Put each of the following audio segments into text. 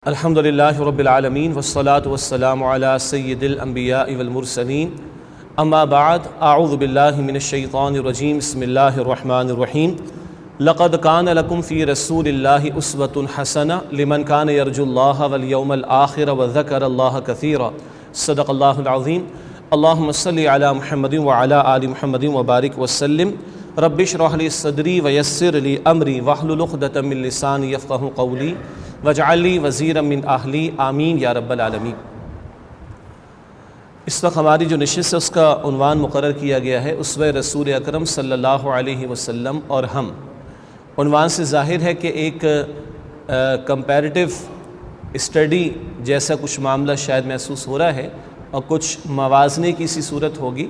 अल्हम्दुलिल्लाहि रब्बिल आलमीन वस्सलातु वस्सलामु अला सय्यिदिल अंबियाइ वल मुरसलीन अम्मा बाद अऊज़ु बिल्लाहि मिनश शैतानिर रजीम बिस्मिल्लाहिर रहमानिर रहीम लक़द कान लकुम फ़ी रसूलिल्लाहि उस्वतुन हसना लिमन कान यरजुल्लाह वल यौमल आखिर व ज़करल्लाह कसीरा सदक़ल्लाहुल अज़ीम अल्लाहुम्मा सल्लि अला मुहम्मदिन व अला आलि मुहम्मदिन व बारिक वसल्लिम रब्बिश्रह ली सदरी व यस्सिर ली अमरी वहलुल उक़दतम मिन लिसानी यफ़क़हू क़ौली वजअली वज़ीरम मिन अहली आमीन या रब्बल आलमीन। इस वक्त हमारी जो नशिस्त है उसका उन्वान मुक़र्रर किया गया है उसवे रसूल अकरम सल्लल्लाहु अलैहि वसल्लम और हम। उन्वान से ज़ाहिर है कि एक कंपैरेटिव स्टडी जैसा कुछ मामला शायद महसूस हो रहा है और कुछ मवाज़ने की सी सूरत होगी।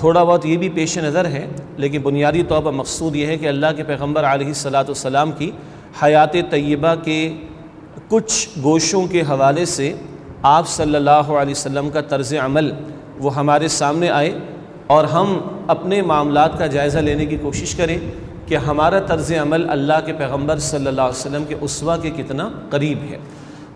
थोड़ा बहुत ये भी पेश नज़र है, लेकिन बुनियादी तौर पर मकसूद ये है कि अल्लाह के पैगम्बर अलैहिस्सलातु वस्सलाम की हयात तय्यबा के कुछ गोशों के हवाले से आप सल्लल्लाहु अलैहि वसल्लम का तर्ज़ अमल वो हमारे सामने आए और हम अपने मामलात का जायज़ा लेने की कोशिश करें कि हमारा तर्ज़ अमल अल्लाह के पैगम्बर सल्लल्लाहु अलैहि वसल्लम के उस्वा के कितना करीब है।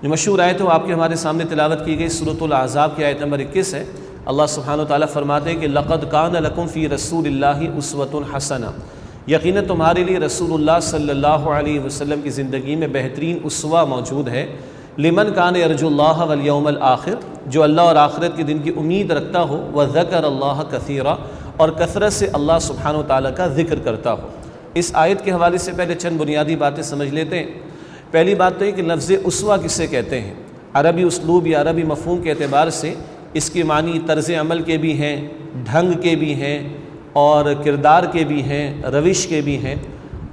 जो मशहूर आयत है आपके हमारे सामने तिलावत की गई सूरतुल अहज़ाब की आयत नंबर 21 है। अल्लाह सुब्हानहु व तआला फरमाते हैं कि लक़द कान लकुम फ़ी रसूलिल्लाहि उस्वतुन हसना, यकीनन तुम्हारे लिए रसूलुल्लाह सल्लल्लाहु अलैहि वसल्लम की ज़िंदगी में बेहतरीन उस्वा मौजूद है। लिमन कान यरजुल्लाह वल यौमल आखिर, जो अल्लाह और आखिरत के दिन की उम्मीद रखता हो, व ज़करल्लाह कसीरा, और कसरत से अल्लाह सुब्हानहु व तआला का ज़िक्र करता हो। इस आयत के हवाले से पहले चंद बुनियादी बातें समझ लेते हैं। पहली बात तो ये कि लफ्ज़ उस्वा किसे कहते हैं। अरबी उसलूब या अरबी मफ़हूम के अतबार से इसके मानी तर्ज़ अमल के भी हैं, ढंग के भी हैं और किरदार के भी हैं, रविश के भी हैं।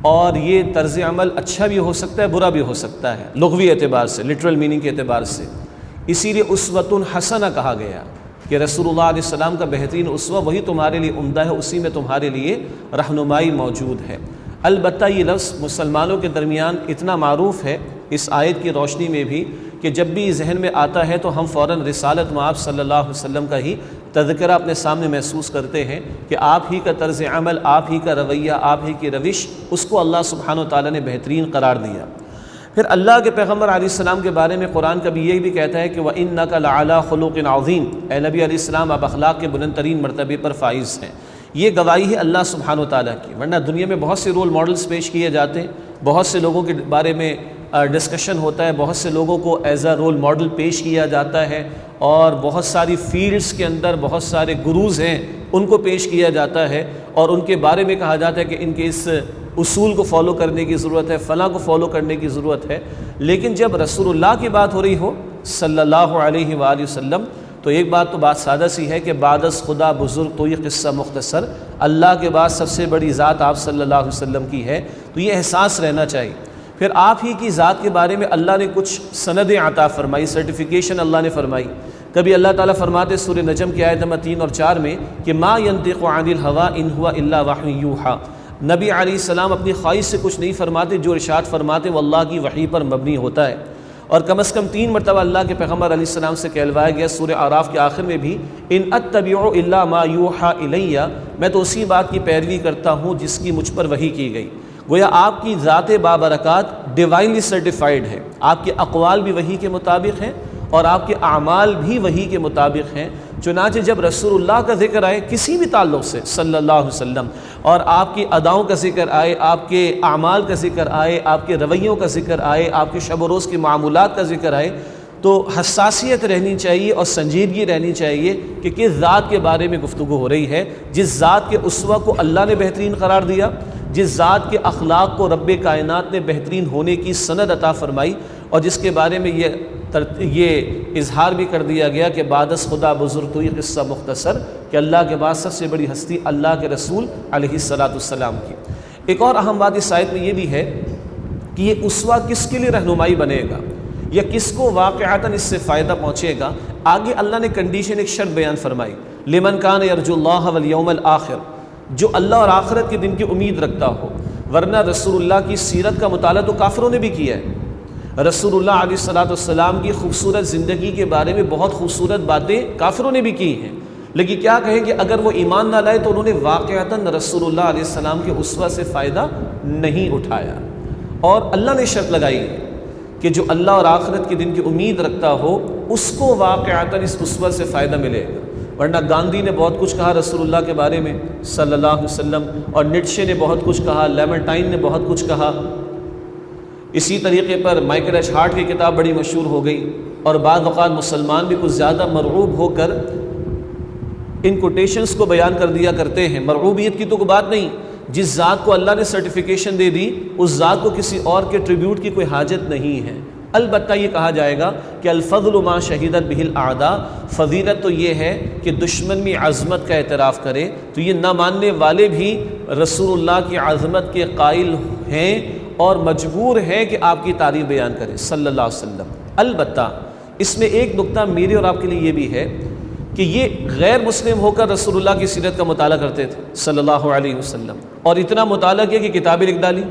और ये तर्ज़ अमल अच्छा भी हो सकता है, बुरा भी हो सकता है लुग़वी एतबार से, लिटरल मीनिंग के अतबार से। इसीलिए उस्वतुन हसना कहा गया कि रसूलुल्लाह अलैहि सल्लम का बेहतरीन उस्वा वही तुम्हारे लिए उम्दा है, उसी में तुम्हारे लिए रहनुमाई मौजूद है। अलबत्ता ये लफ्ज़ मुसलमानों के दरमियान इतना मारूफ़ है इस आयत की रोशनी में भी कि जब भी जहन में आता है तो हम फ़ौरन रिसालत मआब सल्लल्लाहु अलैहि वसल्लम का ही तज़किरा अपने सामने महसूस करते हैं कि आप ही का तर्ज़ अमल, आप ही का रवैया, आप ही की रविश, उसको अल्लाह सुब्हानहु व तआला ने बेहतरीन करार दिया। फिर अल्लाह के पैगम्बर अलैहिस्सलाम के बारे में कुरान कभी यही भी कहता है कि व इन्नका लअला खुलुक़िन अज़ीम, ए नबी अलैहिस्सलाम आप अखलाक के बुलंद तरीन मरतबे पर फ़ाइज़ हैं। ये गवाही है अल्लाह सुब्हानहु व तआला की, वरना दुनिया में बहुत से रोल मॉडल्स पेश किए जाते हैं, बहुत से लोगों के बारे में डिस्कशन होता है, बहुत से लोगों को एज अ रोल मॉडल पेश किया जाता है और बहुत सारी फील्ड्स के अंदर बहुत सारे गुरूज़ हैं उनको पेश किया जाता है और उनके बारे में कहा जाता है कि इनके इस उसूल को फॉलो करने की ज़रूरत है, फ़लाँ को फॉलो करने की ज़रूरत है। लेकिन जब रसूलुल्लाह की बात हो रही हो सल्लल्लाहु अलैहि वसल्लम, तो एक बात सादा सी है कि बादस खुदा बुज़ुर्ग, तो ये क़िस्सा मुख्तसर, अल्लाह के बाद सबसे बड़ी ज़ात आप सल्लल्लाहु अलैहि वसल्लम की है, तो ये एहसास रहना चाहिए। फिर आप ही की ज़ात के बारे में अल्लाह ने कुछ सनदें अता फरमाई, सर्टिफिकेशन अल्लाह ने फरमाई। कभी अल्लाह ताला फरमाते सूरह नजम की आयत नंबर 3 और 4 में कि मा यंतिक़ु अनिल हवा इन हुवा इल्ला वह्युन यूहा, नबी अलैहिस्सलाम अपनी ख्वाहिश से कुछ नहीं फरमाते, जो इरशाद फरमाते वो अल्लाह की वही पर मबनी होता है। और कम से कम 3 मरतबा अल्लाह के पैगम्बर अलैहिस्सलाम से कहलवाया गया सूरह आराफ के आखिर में भी, इन अत्तबिउ इल्ला मा यूहा इलैया, मैं तो उसी बात की पैरवी करता हूँ जिसकी मुझ पर वही की गई। गोया आपकी ज़ात बाबरकत डिवाइनली सर्टिफाइड है, आपके अक़वाल भी वही के मुताबिक हैं और आपके आमाल भी वही के मुताबिक हैं। चुनांचे जब रसूलुल्लाह का ज़िक्र आए किसी भी ताल्लुक़ से सल्लल्लाहु अलैहि वसल्लम, और आपकी अदाओं का ज़िक्र आए, आपके आमाल का ज़िक्र आए, आपके रवैयों का ज़िक्र आए, आपके शब व रोज़ के मामूलात का ज़िक्र आए, तो हसासियत रहनी चाहिए और संजीदगी रहनी चाहिए कि किस ज़ात के बारे में गुफ्तगू हो रही है, जिस ज़ात के उस्वा को अल्लाह ने बेहतरीन करार दिया, जिस ज़ात के अखलाक को रब्बे कायनात ने बेहतरीन होने की सनद अता फरमाई और जिसके बारे में ये इजहार भी कर दिया गया कि बादस खुदा बुज़ुर्ग, तो ये क़िस्सा मुख्तसर कि अल्लाह के बाद सबसे बड़ी हस्ती अल्लाह के रसूल अलैहिस्सलातु वस्सलाम की। एक और अहम बात इस आयत में ये भी है कि ये उस्वा किसके लिए रहनुमाई बनेगा या किसको वाक़अतन इससे फ़ायदा पहुँचेगा। आगे अल्लाह ने कंडीशन, एक शर्त बयान फरमाई, लिमन कान यरजुल्लाह वल यौमल आखिर, जो अल्लाह और आखिरत के दिन की उम्मीद रखता हो। वरना रसूलुल्लाह की सीरत का मुताला तो काफिरों ने भी किया है। रसूलुल्लाह अलैहिस्सलातु वस्सलाम की खूबसूरत ज़िंदगी के बारे में बहुत खूबसूरत बातें काफिरों ने भी की हैं, लेकिन क्या कहें कि अगर वो ईमान ना लाए तो उन्होंने वाक़अतन रसूलुल्लाह अलैहिस्सलाम के उस्वा से फ़ायदा नहीं उठाया। और अल्लाह ने शर्त लगाई कि जो अल्लाह और आखिरत के दिन की उम्मीद रखता हो उसको वाक़अतन इस उस्वा से फ़ायदा मिलेगा। वरना गांधी ने बहुत कुछ कहा रसूलुल्लाह के बारे में सल्लल्लाहु अलैहि वसल्लम, और नीत्शे ने बहुत कुछ कहा, लेमर्टाइन ने बहुत कुछ कहा। इसी तरीके पर माइकल एच हार्ट की किताब बड़ी मशहूर हो गई, और बाद वक़ात मुसलमान भी कुछ ज़्यादा मरऊब होकर इन कोटेशंस को बयान कर दिया करते हैं। मरऊबियत की तो कोई बात नहीं, जिस ज़ात को अल्लाह ने सर्टिफिकेशन दे दी उस ज़ात को किसी और के ट्रिब्यूट की कोई हाजत नहीं है। अलबत्ता ये कहा जाएगा कि अल-फ़ज़्लु मा शहीदत बिहिल आदा, फ़ज़ीलत तो ये है कि दुश्मन भी अज़मत का एतराफ़ करे तो ये ना मानने वाले भी रसूलुल्लाह की अज़मत के कायल हैं और मजबूर हैं कि आपकी तारीफ़ बयान करें सल्लल्लाहु अलैहि वसल्लम। अलबत्ता इसमें एक नुक्ता मेरे और आपके लिए ये भी है कि ये गैर मुस्लिम होकर रसूलुल्लाह की सीरत का मुताला करते थे सल्लल्लाहु अलैहि वसल्लम, और इतना मुताला किया कि किताबें लिख डाली।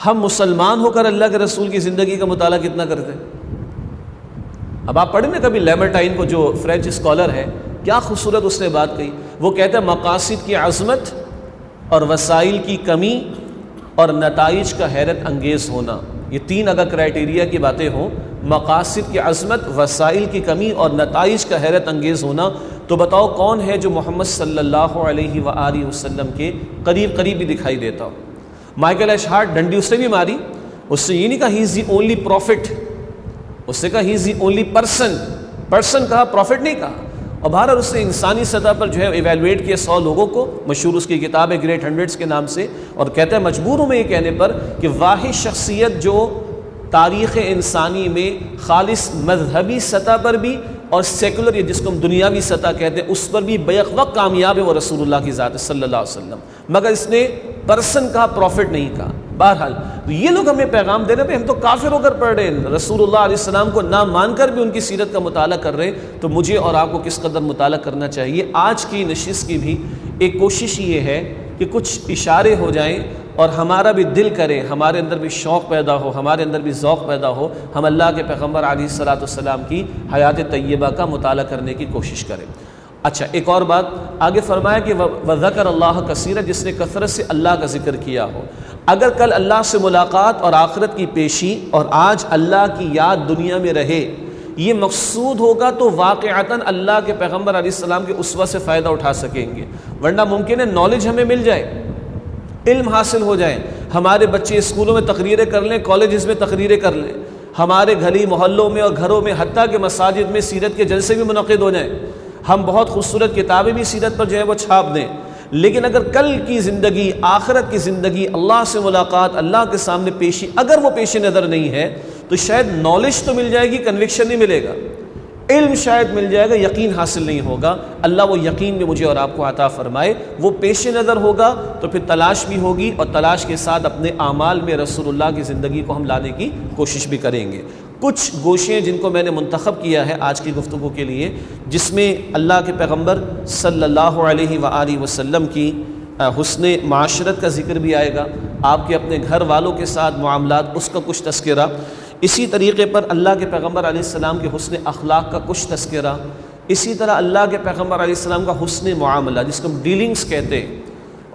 हम मुसलमान होकर अल्लाह के रसूल की ज़िंदगी का मुताला कितना करते हैं। अब आप पढ़ें ना कभी लेमर्टाइन को, जो फ्रेंच स्कॉलर है, क्या खूबसूरत उसने बात कही। वो कहते हैं मकासिद की अज़मत और वसाइल की कमी और नताइज का हैरत अंगेज़ होना, ये तीन अगर क्राइटेरिया की बातें हों, मकासिद की अज़मत, वसाइल की कमी और नताइज का हैरत अंगेज़ होना, तो बताओ कौन है जो मोहम्मद सल्लल्लाहु अलैहि वसल्लम के करीब करीब भी दिखाई देता हो। माइकल एच हार्ट डंडी उसने भी मारी, उससे ये नहीं कहा he is the only profit, उसने कहा he is the only person कहा, प्रॉफिट नहीं कहा। और भारत उसने इंसानी सतह पर जो है इवेलुएट किया 100 लोगों को, मशहूर उसकी किताब है ग्रेट हंड्रेड्स के नाम से, और कहता है मजबूर हूँ मैं ये कहने पर कि वाहिद शख्सियत जो तारीख़ इंसानी में खालिस मजहबी सतह पर भी और सेकुलर, ये जिसको हम दुनियावी सतह कहते हैं, उस पर भी बेक वक्त कामयाब है वो रसूलुल्लाह की ज़ात सल्लल्लाहु अलैहि वसल्लम। मगर इसने पर्सन कहा, प्रॉफिट नहीं कहा। बहरहाल तो ये लोग हमें पैगाम दे रहे हैं, हम तो काफिर होकर पढ़ रहे हैं, रसूलुल्लाह अलैहि सलाम को ना मानकर भी उनकी सीरत का मुताला कर रहे हैं, तो मुझे और आपको किस कदर मुताला करना चाहिए। आज की नशिस्त की भी एक कोशिश ये है कि कुछ इशारे हो जाएं और हमारा भी दिल करे, हमारे अंदर भी शौक़ पैदा हो, हमारे अंदर भी ज़ौक़ पैदा हो, हम अल्लाह के पैगम्बर अलैहिस्सलातु वस्सलाम की हयात तय्यबा का मुताला करने की कोशिश करें। अच्छा, एक और बात आगे फरमाया कि वज़कर अल्लाह कसीरा, जिसने कसरत से अल्लाह का जिक्र किया हो। अगर कल अल्लाह से मुलाकात और आखिरत की पेशी और आज अल्लाह की याद दुनिया में रहे, ये मकसूद होगा तो वाक़अतन अल्लाह के पैगम्बर अलैहिस्सलाम के उस्वा से फ़ायदा उठा सकेंगे। वरना मुमकिन है नॉलेज हमें मिल जाए, इल्म हासिल हो जाए, हमारे बच्चे स्कूलों में तकरीरें कर लें, कॉलेजेस में तकरीरें कर लें, हमारे गली मोहल्लों में और घरों में हत्ता के मसाजिद में सीरत के जलसे भी मुनक़िद हो जाएँ, हम बहुत खूबसूरत किताबें भी सीरत पर जो है वो छाप दें। लेकिन अगर कल की ज़िंदगी, आखिरत की ज़िंदगी, अल्लाह से मुलाकात, अल्लाह के सामने पेशी, अगर वो पेश नज़र नहीं है तो शायद नॉलेज तो मिल जाएगी, कन्विक्शन नहीं मिलेगा, इल्म शायद मिल जाएगा, यकीन हासिल नहीं होगा। अल्लाह वो यकीन में मुझे और आपको अता फ़रमाए। वो पेश नज़र होगा तो फिर तलाश भी होगी, और तलाश के साथ अपने आमाल में रसूलुल्लाह की ज़िंदगी को हम लाने की कोशिश भी करेंगे। कुछ गोशें जिनको मैंने मुंतखब किया है आज की गुफ्तगू के लिए, जिसमें अल्लाह के पैगम्बर सल्लल्लाहु अलैहि वसल्लम की हुस्ने माशरत का ज़िक्र भी आएगा, आपके अपने घर वालों के साथ मामलात, उसका कुछ तस्करा, इसी तरीके पर अल्लाह के पैगम्बर अलैहिस्सलाम के हुस्ने अखलाक का कुछ तस्करा, इसी तरह अल्लाह के पैगम्बर अलैहिस्सलाम का हुस्ने मुआमला, जिसको हम डीलिंग्स कहते हैं,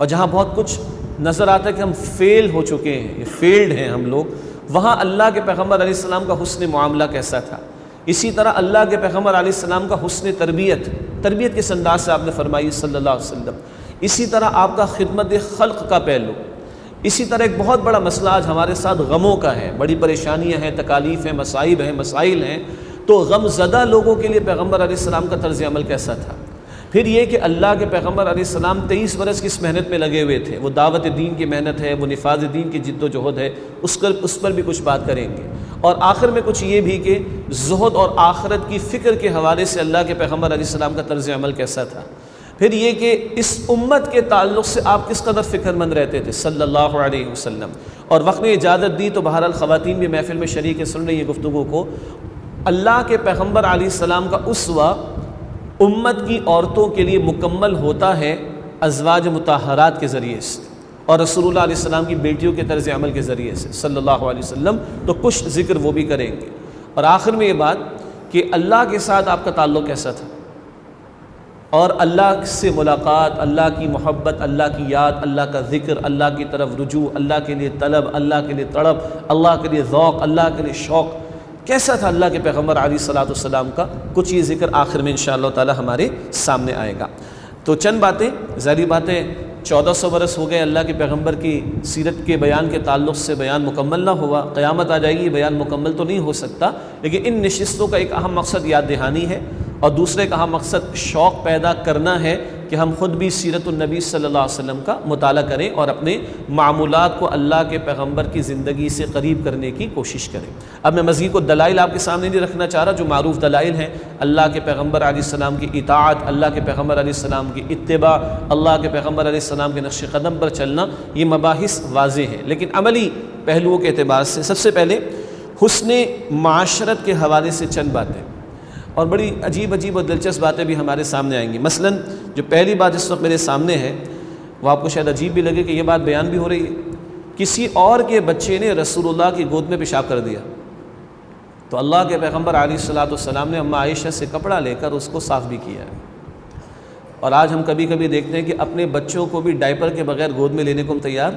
और जहाँ बहुत कुछ नज़र आता है कि हम फेल हो चुके हैं, ये फेल्ड हैं हम लोग, वहाँ अल्लाह के पैगम्बर अलैहिस्सलाम का हुस्ने मुआमला कैसा था। इसी तरह अल्लाह के पैगम्बर अलैहिस्सलाम का हुस्ने तरबियत किस अंदाज से आपने फरमाई सल्लल्लाहु अलैहि वसल्लम। इसी तरह आपका खिदमत खल्क़ का पहलू। इसी तरह एक बहुत बड़ा मसला आज हमारे साथ गमों का है, बड़ी परेशानियाँ हैं, तकालीफ़ हैं, मसाइब हैं, मसाइल हैं, तो गमज़दा लोगों के लिए पैगम्बर अलैहिस्सलाम का तर्ज़ अमल कैसा था। फिर ये कि अल्लाह के पैगम्बर अलैहिस्सलाम 23 बरस की इस मेहनत में लगे हुए थे, वो दावत दीन की मेहनत है, वो निफाज़ दीन की जिद्दोजहद है, उस पर भी कुछ बात करेंगे। और आखिर में कुछ ये भी कि ज़ुहद और आखिरत की फ़िक्र के हवाले से अल्लाह के पैगम्बर अलैहिस्सलाम का तर्ज़ अमल कैसा था। फिर ये कि इस उम्मत के ताल्लुक़ से आप किस कदर फ़िक्रमंद रहते थे सल्लल्लाहु अलैहि वसल्लम। और वक्त ने इजाज़त दी तो बहरहाल ख़वातीन भी महफ़िल में शरीक सुन रही है गुफ्तगू को। अल्लाह के पैगम्बर अलैहिस्सलाम का उस्वा उम्मत की औरतों के लिए मुकम्मल होता है अज़वाज मुताहरात के ज़रिए से, और रसूलुल्लाह अलैहिस्सलाम की बेटियों के तर्ज़ अमल के ज़रिए से सल्लल्लाहु अलैहि वसल्लम। तो कुछ ज़िक्र वो भी करेंगे। और आखिर में ये बात कि अल्लाह के साथ आपका ताल्लुक़ कैसा था। और अल्लाह से मुलाकात, अल्लाह की मोहब्बत, अल्लाह की याद, अल्लाह का ज़िक्र, अल्लाह की तरफ रुजू, अल्लाह के लिए तलब, अल्लाह के लिए तड़प, अल्लाह के लिए ज़ौक़, अल्लाह के लिए शौक़, कैसा था अल्लाह के पैगम्बर अलैहिस्सलाम का, कुछ ये ज़िक्र आखिर में इंशाअल्लाह ताला हमारे सामने आएगा। तो चंद बातें, ज़ाहिर बातें 1400 बरस हो गए अल्लाह के पैगम्बर की सीरत के बयान के ताल्लुक़ से बयान मुकम्मल ना हुआ, क़यामत आ जाएगी बयान मुकम्मल तो नहीं हो सकता, लेकिन इन नशिस्तों का एक अहम मकसद याद दहानी है और दूसरे का अहम मकसद शौक़ पैदा करना है कि हम ख़ुद भी सीरतुन्नबी सल्लल्लाहु अलैहि वसल्लम का मुताला करें और अपने मामूलात को अल्लाह के पैगम्बर की ज़िंदगी से करीब करने की कोशिश करें। अब मैं मज़ीद को दलाइल आपके सामने नहीं रखना चाह रहा, जो मारूफ़ दलाइल हैं, अल्लाह के पैगम्बर अलैहिस्सलाम की इताअत, अल्लाह के पैगम्बर अलैहिस्सलाम की इत्तिबा, अल्लाह के पैगम्बर अलैहिस्सलाम के नक्श क़दम पर चलना, ये मबाहिस वाज़ेह हैं। लेकिन अमली पहलुओं के अतबार से सबसे पहले हुस्ने माशरत के हवाले से चंद बातें, और बड़ी अजीब अजीब और दिलचस्प बातें भी हमारे सामने आएंगी। मसलन जो पहली बात इस वक्त मेरे सामने है वो आपको शायद अजीब भी लगे कि ये बात बयान भी हो रही है, किसी और के बच्चे ने रसूलुल्लाह की गोद में पेशाब कर दिया तो अल्लाह के पैगम्बर अलैहिस्सलाम ने अम्मा आयशा से कपड़ा लेकर उसको साफ़ भी किया है। और आज हम कभी कभी देखते हैं कि अपने बच्चों को भी डायपर के बगैर गोद में लेने को हम तैयार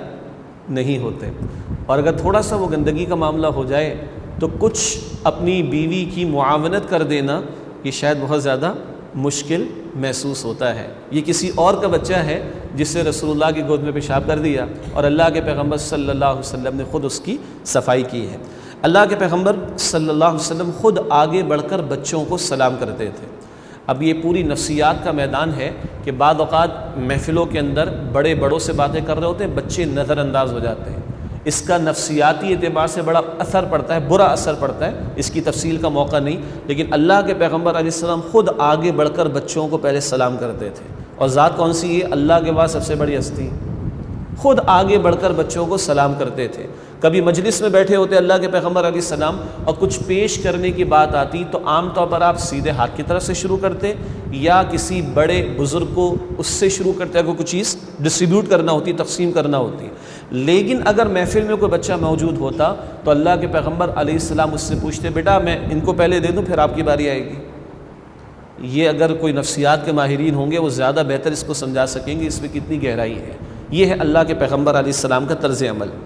नहीं होते, और अगर थोड़ा सा वो गंदगी का मामला हो जाए तो कुछ अपनी बीवी की मुआवनत कर देना ये शायद बहुत ज़्यादा मुश्किल महसूस होता है। ये किसी और का बच्चा है जिससे रसूलुल्लाह की गोद में पेशाब कर दिया और अल्लाह के पैगम्बर सल्लल्लाहु अलैहि वसल्लम ने ख़ुद उसकी सफाई की है। अल्लाह के पैगम्बर सल्लल्लाहु अलैहि वसल्लम ख़ुद आगे बढ़कर बच्चों को सलाम करते थे। अब ये पूरी नफ्सियात का मैदान है कि बाद औक़ात महफ़िलों के अंदर बड़े बड़ों से बातें कर रहे होते हैं, बच्चे नज़रअंदाज हो जाते हैं, इसका नफ्सियाती एतबार से बड़ा असर पड़ता है, बुरा असर पड़ता है, इसकी तफसील का मौका नहीं। लेकिन अल्लाह के पैगम्बर अलैहिस्सलाम ख़ुद आगे बढ़कर बच्चों को पहले सलाम करते थे, और ज़ात कौन सी है, अल्लाह के बाद सबसे बड़ी हस्ती, ख़ुद आगे बढ़कर बच्चों को सलाम करते थे। कभी मजलिस में बैठे होते अल्लाह के पैगम्बर अलैहिस्सलाम और कुछ पेश करने की बात आती तो आम तौर पर आप सीधे हाथ की तरफ से शुरू करते या किसी बड़े बुज़ुर्ग को उससे शुरू करते, अगर कुछ चीज़ डिस्ट्रीब्यूट करना होती, तकसीम करना होती। लेकिन अगर महफ़िल में कोई बच्चा मौजूद होता तो अल्लाह के पैगम्बर अलैहिस्सलाम उससे पूछते, बेटा मैं इनको पहले दे दूँ फिर आपकी बारी आएगी। ये अगर कोई नफ्सियात के माहिरीन होंगे वो ज़्यादा बेहतर इसको समझा सकेंगे इसमें कितनी गहराई है। ये है अल्लाह के पैगम्बर अलैहिस्सलाम का तर्ज़ अमल।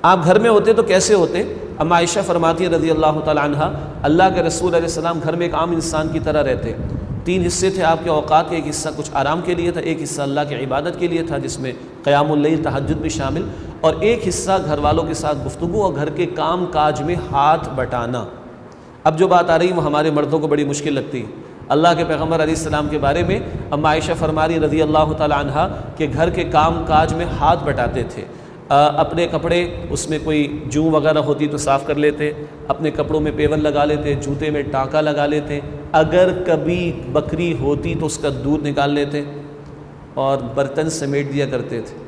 आप घर में होते तो कैसे होते? अम्मा आयशा फरमाती है रज़ी अल्लाह तआला अन्हा, अल्लाह के रसूल अलैहिस्सलाम घर में एक आम इंसान की तरह रहते। 3 हिस्से थे आपके औक़ात के, एक हिस्सा कुछ आराम के लिए था, एक हिस्सा अल्लाह की इबादत के लिए था जिसमें क़यामुल लैल तहज्जुद भी शामिल, और एक हिस्सा घर वालों के साथ गुफ्तगू और घर के काम काज में हाथ बटाना। अब जो बात आ रही है वो हमारे मर्दों को बड़ी मुश्किल लगती है। अल्लाह के पैगम्बर अलैहिस्सलाम के बारे में अम्मा आयशा फरमा रही रज़ी अल्लाह तआला अन्हा कि घर के काम काज में हाथ बटाते थे। अपने कपड़े उसमें कोई जूं वगैरह होती तो साफ़ कर लेते, अपने कपड़ों में पेवन लगा लेते, जूते में टाँका लगा लेते, अगर कभी बकरी होती तो उसका दूध निकाल लेते और बर्तन समेट दिया करते थे।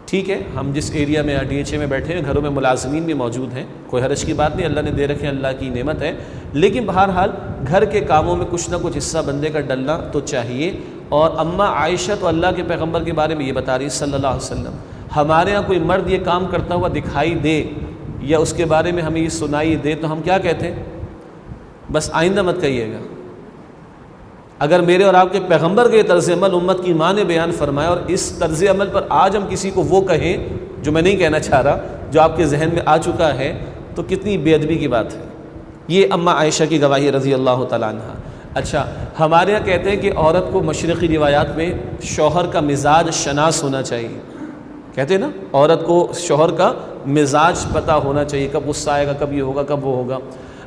ठीक है, हम जिस एरिया में DHA में बैठे हैं घरों में मुलाजमीन भी मौजूद हैं, कोई हरज की बात नहीं, अल्लाह ने दे रखे, अल्लाह की नेमत है। लेकिन बहरहाल घर के कामों में कुछ ना कुछ हिस्सा बंदे का डलना तो चाहिए। और अम्मा आयशा तो अल्लाह के पैगम्बर के बारे में ये बता रही सल्लल्लाहु अलैहि वसल्लम, हमारे यहाँ कोई मर्द ये काम करता हुआ दिखाई दे या उसके बारे में हमें ये सुनाई दे तो हम क्या कहते हैं? बस आइंदा मत कहिएगा। अगर मेरे और आपके पैगम्बर के तर्ज़ अमल उम्मत की माँ ने बयान फरमाया और इस तर्ज़ अमल पर आज हम किसी को वो कहें जो मैं नहीं कहना चाह रहा, जो आपके जहन में आ चुका है, तो कितनी बेअदबी की बात है। ये अम्मा आयशा की गवाही रज़ी अल्लाह तआला अन्हा। अच्छा, हमारे यहाँ कहते हैं कि औरत को मशरक़ी रिवायात में शौहर का मिजाज शनास होना चाहिए। कहते हैं ना, औरत को शौहर का मिजाज पता होना चाहिए, कब गुस्सा आएगा, कब ये होगा, कब वो होगा।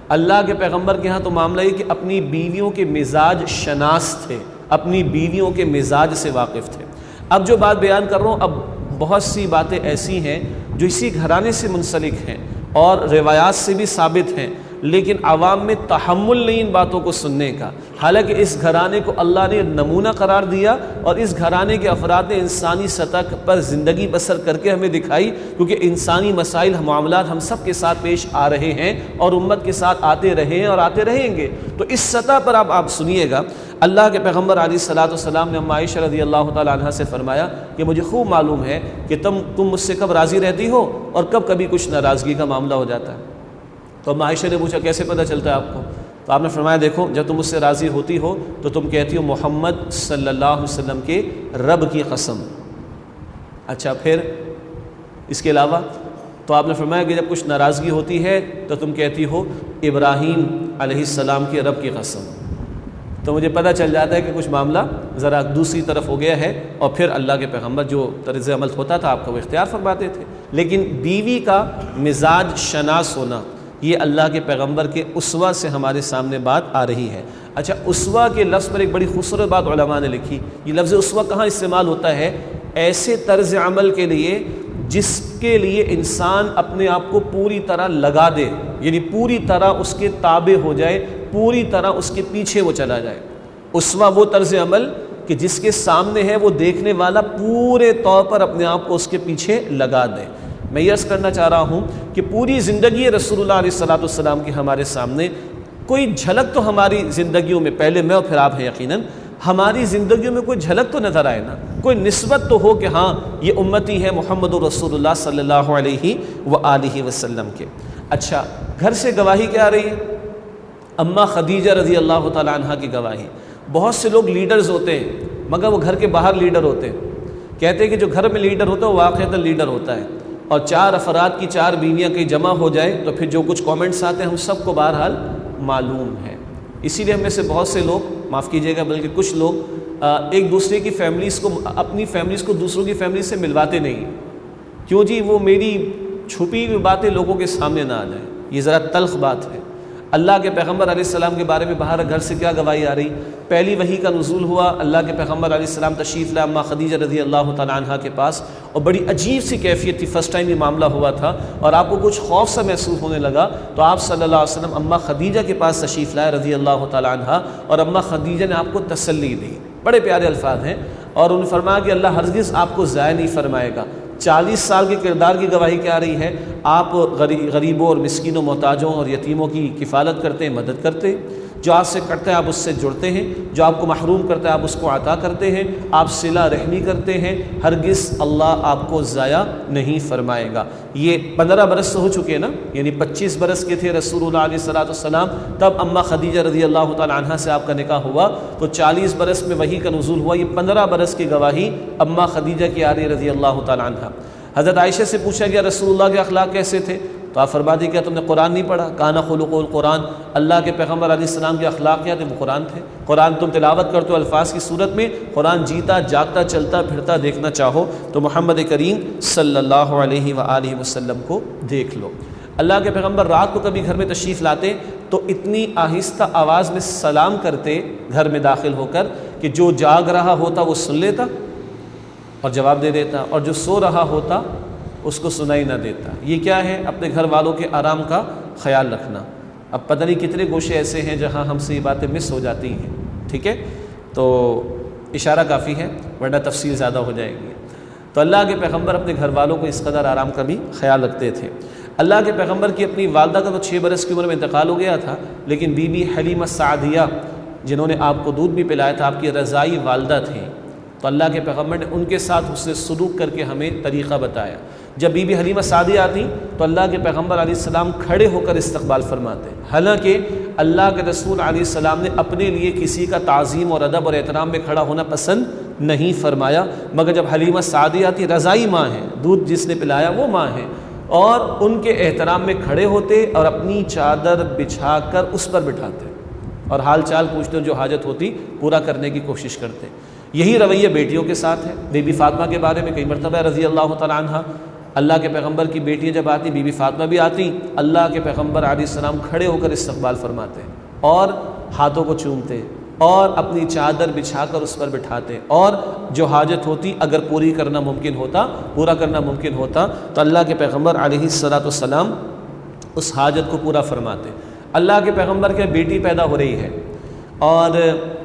अल्लाह के पैगम्बर के यहाँ तो मामला ये कि अपनी बीवियों के मिजाज शनास थे, अपनी बीवियों के मिजाज से वाकिफ़ थे। अब जो बात बयान कर रहा हूँ, अब बहुत सी बातें ऐसी हैं जो इसी घराने से मुंसलिक हैं और रिवायात से भी साबित हैं, लेकिन आवाम में तहम्मुल नहीं इन बातों को सुनने का। हालांकि इस घराने को अल्लाह ने नमूना करार दिया और इस घराने के अफराद ने इंसानी सतह पर ज़िंदगी बसर करके हमें दिखाई, क्योंकि इंसानी मसाइल मामलात हम सब के साथ पेश आ रहे हैं और उम्मत के साथ आते रहे हैं और आते रहेंगे। तो इस सतह पर आप सुनिएगा, अल्लाह के पैगम्बर अलैहिस्सलाम ने अम्मा आयशा रज़ी अल्लाह तआला अन्हा से फरमाया कि मुझे खूब मालूम है कि तुम मुझसे कब राज़ी रहती हो और कब कभी कुछ नाराज़गी का मामला हो जाता है। तो अम्मा आयशा ने पूछा कैसे पता चलता है आपको? तो आपने फरमाया देखो जब तुम मुझसे राज़ी होती हो तो तुम कहती हो मोहम्मद सल्लल्लाहु अलैहि वसल्लम के रब की कसम। अच्छा फिर इसके अलावा तो आपने फरमाया कि जब कुछ नाराज़गी होती है तो तुम कहती हो इब्राहीम अलैहिस्सलाम के रब की कसम। तो मुझे पता चल जाता है कि कुछ मामला ज़रा दूसरी तरफ हो गया है। और फिर अल्लाह के पैगम्बर जो तर्ज़ अमल होता था आपका वो इख्तियार फरमाते थे। लेकिन बीवी का मिजाज शनास होना, ये अल्लाह के पैगम्बर के उसवा से हमारे सामने बात आ रही है। अच्छा, उसवा के लफ्ज़ पर एक बड़ी खूबसूरत बात उलमा ने लिखी। ये लफ्ज़ उसवा कहाँ इस्तेमाल होता है? ऐसे तर्ज़ अमल के लिए जिसके लिए इंसान अपने आप को पूरी तरह लगा दे, यानी पूरी तरह उसके ताबे हो जाए, पूरी तरह उसके पीछे वो चला जाए। उसवा वो तर्ज़ अमल कि जिसके सामने है वो देखने वाला पूरे तौर पर अपने आप को उसके पीछे लगा दे। मैं ये अर्ज़ करना चाह रहा हूँ कि पूरी ज़िंदगी रसूलुल्लाह अलैहि सल्लाम की हमारे सामने कोई झलक तो हमारी ज़िंदगियों में, पहले मैं और फिर आप हैं यकीनन, हमारी ज़िंदगियों में कोई झलक तो नज़र आए ना, कोई निस्बत तो हो कि हाँ ये उम्मती है मुहम्मदुर रसूलुल्लाह सल्लल्लाहु अलैहि व आलिहि वसल्लम के। अच्छा, घर से गवाही क्या आ रही है? अम्मा खदीजा रज़ी अल्लाह तआला अन्हा की गवाही। बहुत से लोग लीडर्स होते हैं मगर वो घर के बाहर लीडर होते हैं। कहते हैं कि जो घर में लीडर होता है वो वाक़अतन लीडर होता है। और 4 अफराद की 4 बीवियाँ कहीं जमा हो जाए तो फिर जो कुछ कमेंट्स आते हैं हम सबको बहरहाल मालूम है। इसीलिए हम में से बहुत से लोग, माफ़ कीजिएगा, बल्कि कुछ लोग एक दूसरे की फैमिलीज़ को, अपनी फैमिलीज़ को दूसरों की फैमिली से मिलवाते नहीं। क्यों जी? वो मेरी छुपी हुई बातें लोगों के सामने ना आ जाए। ये ज़रा तल्ख़ बात है। अल्लाह के पैगम्बर अलैहिस्सलाम के बारे में बाहर घर से क्या गवाही आ रही? पहली वही का नुज़ूल हुआ, अल्लाह के पैगम्बर अलैहिस्सलाम तशरीफ़ लाए अम्मा खदीजा रज़ी अल्लाह तआला अन्हा के पास, और बड़ी अजीब सी कैफियत थी। फ़र्स्ट टाइम ये मामला हुआ था और आपको कुछ खौफ सा महसूस होने लगा तो आप सल्लल्लाहु अलैहि वसल्लम अम्मा खदीजा के पास तशरीफ़ लाए रज़ी अल्लाह तआला अन्हा, और अम्मा खदीजा ने आपको तसल्ली दी। बड़े प्यारे अल्फाज हैं। और उन्होंने फरमाया कि अल्लाह हरगिज़ आपको ज़ाया नहीं फरमाएगा। 40 साल के किरदार की गवाही क्या आ रही है? आप गरीबों और मिस्कीनों, मोहताजों और यतीमों की किफ़ालत करते हैं, मदद करते हैं। जो आपसे कटता है आप उससे जुड़ते हैं, जो आपको महरूम करता है आप उसको अता करते हैं, आप सिला रहमी करते हैं। हरगिज़ अल्लाह आपको ज़ाया नहीं फरमाएगा। ये 15 बरस तो हो चुके हैं ना, यानी 25 बरस के थे रसूलुल्लाह अलैहिस्सलाम तब अम्मा खदीजा रज़ी अल्लाह तआला अन्हा से आपका निकाह हुआ, तो 40 बरस में वही का नुज़ूल हुआ। ये 15 बरस की गवाही अम्मा खदीजा की आ रही रज़ी अल्लाह तआला अन्हा। हज़रत आयशा से पूछा गया रसूलुल्लाह के अखलाक कैसे थे? तो आप फरमा दी क्या तुमने कुरान नहीं पढ़ा? काना खुलुकुल कुरान, अल्लाह के पैगम्बर अलैहिस्सलाम के अखलाक क्या थे? वो कुरान थे। कुरान तुम तिलावत करते हो अल्फाज की सूरत में, कुरान जीता जागता चलता फिरता देखना चाहो तो मोहम्मद करीम सल्लल्लाहु अलैहि व आलिहि वसल्लम को देख लो। अल्लाह के पैगम्बर रात को कभी घर में तशरीफ़ लाते तो इतनी आहिस्ता आवाज़ में सलाम करते घर में दाखिल होकर कि जो जाग रहा होता वो सुन लेता और जवाब दे देता, और जो सो रहा होता उसको सुनाई ना देता। ये क्या है? अपने घर वालों के आराम का ख्याल रखना। अब पता नहीं कितने गोशे ऐसे हैं जहाँ हमसे ये बातें मिस हो जाती हैं। ठीक है, तो इशारा काफ़ी है वरना तफसील ज़्यादा हो जाएगी। तो अल्लाह के पैगम्बर अपने घर वालों को इस कदर आराम का भी ख्याल रखते थे। अल्लाह के पैगम्बर की अपनी वालदा का तो 6 बरस की उम्र में इंतकाल हो गया था, लेकिन बीबी हलीमा सादिया जिन्होंने आपको दूध भी पिलाया था, आपकी रज़ाई वालदा थी। तो अल्लाह के पैगम्बर ने उनके साथ उससे सलूक करके हमें तरीक़ा बताया। जब बीबी हलीमा सादिया आती तो अल्लाह के पैगम्बर अलैहिस्सलाम खड़े होकर इस्तकबाल फरमाते। हालांकि अल्लाह के रसूल अलैहिस्सलाम ने अपने लिए किसी का ताज़ीम और अदब और एहतराम में खड़ा होना पसंद नहीं फरमाया, मगर जब हलीमा सादिया आती, रज़ाई माँ है, दूध जिसने पिलाया वो माँ है, और उनके एहतराम में खड़े होते और अपनी चादर बिछा कर उस पर बिठाते और हाल चाल पूछते, जो हाजत होती पूरा करने की कोशिश करते। यही रवैया बेटियों के साथ है। बीबी फ़ातिमा के बारे में कई मरतबा रज़ी अल्लाह तआला अन्हा, अल्लाह के पैगम्बर की बेटियाँ जब आती, बीबी फ़ातिमा भी आती, अल्लाह के पैगम्बर अलैहिस्सलाम खड़े होकर इस्तकबाल फरमाते और हाथों को चूमते और अपनी चादर बिछाकर उस पर बिठाते, और जो हाजत होती अगर पूरा करना मुमकिन होता तो अल्लाह के पैगम्बर अलैहिस्सलाम उस हाजत को पूरा फरमाते। अल्लाह के पैगम्बर के बेटी पैदा हो रही है और